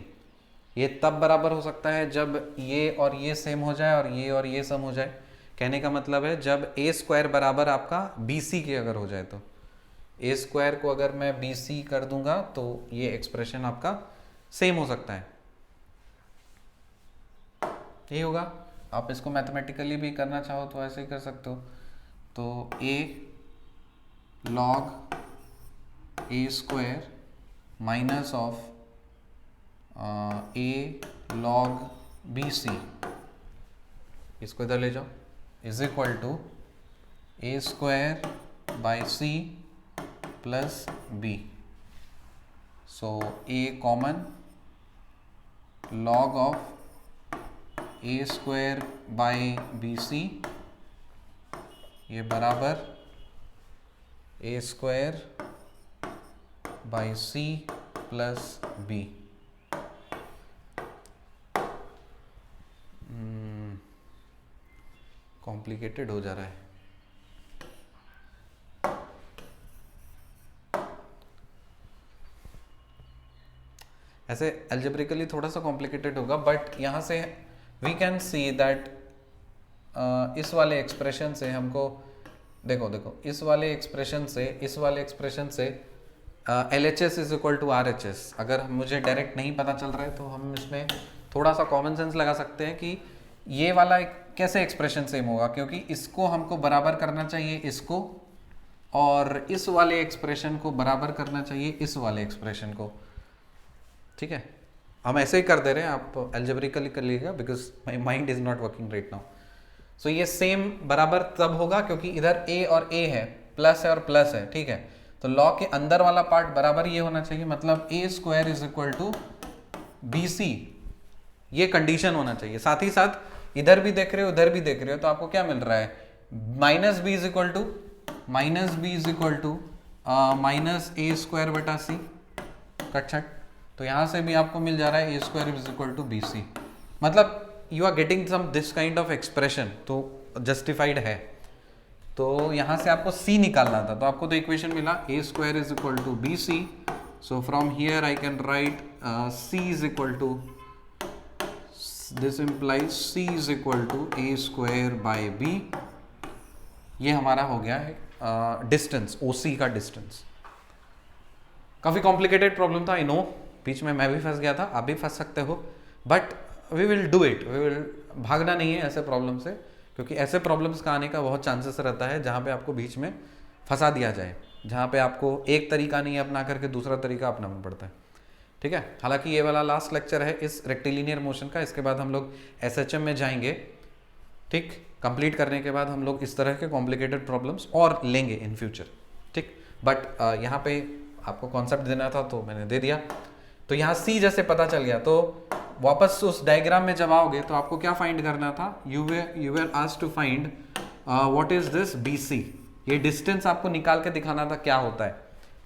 ये तब बराबर हो सकता है जब ये और ये सेम हो जाए और ये सम हो जाए। कहने का मतलब है जब ए स्क्वायर बराबर आपका बी सी के अगर हो जाए, तो ए स्क्वायर को अगर मैं बी सी कर दूंगा तो ये एक्सप्रेशन आपका सेम हो सकता है, ये होगा। आप इसको मैथमेटिकली भी करना चाहो तो ऐसे ही कर सकते हो, तो a log a square minus of a log b c, इसको इधर ले जाओ, is equal to a square by c plus b, so a common log of a square by b c, ये बराबर a square by c plus b. Complicated हो जा रहा है। ऐसे एल्जेब्रिकली थोड़ा सा कॉम्प्लिकेटेड होगा, बट यहाँ से वी कैन सी दैट इस वाले एक्सप्रेशन से हमको देखो इस वाले एक्सप्रेशन से L H S is equal to R H S, अगर मुझे डायरेक्ट नहीं पता चल रहा है तो हम इसमें थोड़ा सा कॉमन सेंस लगा सकते हैं कि ये वाला कैसे एक्सप्रेशन सेम होगा, क्योंकि इसको हमको बराबर करना चाहिए इसको, और इस वाले एक्सप्रेशन को बराबर करना चाहिए इस वाले एक्सप्रेशन को। ठीक है, हम ऐसे ही कर दे रहे हैं, आप एल्जेब्रिकली कर लीजिएगा because my mind is not working right now. So ये सेम बराबर तब होगा क्योंकि इधर ए और ए है, प्लस है और प्लस है। ठीक है, तो लॉ के अंदर वाला पार्ट बराबर ये होना चाहिए, मतलब a square is equal to b c, ये कंडीशन होना चाहिए। साथ ही साथ इधर भी देख रहे हो उधर भी देख रहे हो, तो आपको क्या मिल रहा है, minus b is equal to minus a square बटा सी, कट। तो यहां से भी आपको मिल जा रहा है a square is equal to b c, मतलब you are getting some this kind of expression, तो जस्टिफाइड है। तो यहां से आपको c निकालना था, तो आपको तो इक्वेशन मिला a square is equal to b c. So from here I can write c is equal to, this implies c is equal to a square by b। ये हमारा हो गया है डिस्टेंस, OC का डिस्टेंस। काफी complicated problem था, I no, बीच में मैं भी फंस गया था, आप भी फंस सकते हो, but we will do it, we will. भागना नहीं है ऐसे प्रॉब्लम से, क्योंकि ऐसे प्रॉब्लम्स का आने का बहुत चांसेस रहता है जहाँ पे आपको बीच में फंसा दिया जाए। जहाँ पे आपको एक तरीका नहीं अपना करके दूसरा तरीका अपनाना पड़ता है, ठीक है। हालांकि ये वाला लास्ट लेक्चर है इस रेक्टिलिनियर मोशन का, इसके बाद हम लोग एसएचएम में जाएंगे, ठीक। कंप्लीट करने के बाद हम लोग इस तरह के कॉम्प्लिकेटेड प्रॉब्लम्स और लेंगे इन फ्यूचर, ठीक। बट यहाँ पे आपको कॉन्सेप्ट देना था तो मैंने दे दिया। तो यहाँ सी जैसे पता चल गया, तो वापस उस डायग्राम में जब आओगे तो आपको क्या फाइंड करना था, you were asked to find what is this BC, ये डिस्टेंस आपको निकाल के दिखाना था क्या होता है,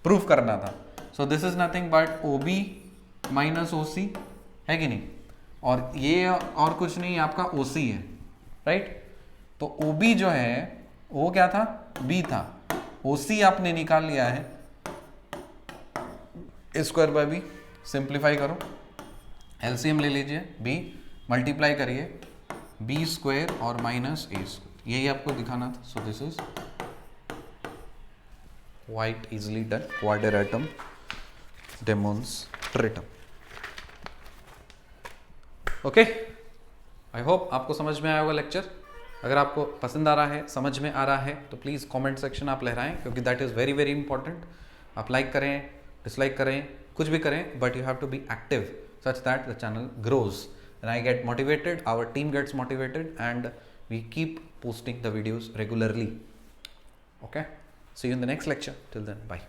प्रूफ करना था। So this is nothing but OB minus OC, है कि नहीं, और ये और कुछ नहीं आपका OC है, राइट। तो OB जो है वो क्या था, B था, OC आपने निकाल लिया है A²/B, सिंप्लीफाई करो, LCM ले लीजिए, B मल्टीप्लाई करिए B² और माइनस A², यही आपको दिखाना था। So this is quite easily done, क्वाड्रेटम डेमोन्स्ट्रेटम। ओके, आई होप आपको समझ में आया होगा लेक्चर। अगर आपको पसंद आ रहा है, समझ में आ रहा है, तो प्लीज़ कमेंट सेक्शन आप लहराएं, क्योंकि that is very very important. आप लाइक करें, डिसलाइक करें, कुछ भी करें, but you have to be active such that the channel grows and I get motivated, our team gets motivated, and we keep posting the videos regularly. Okay, see you in the next lecture. Till then, bye.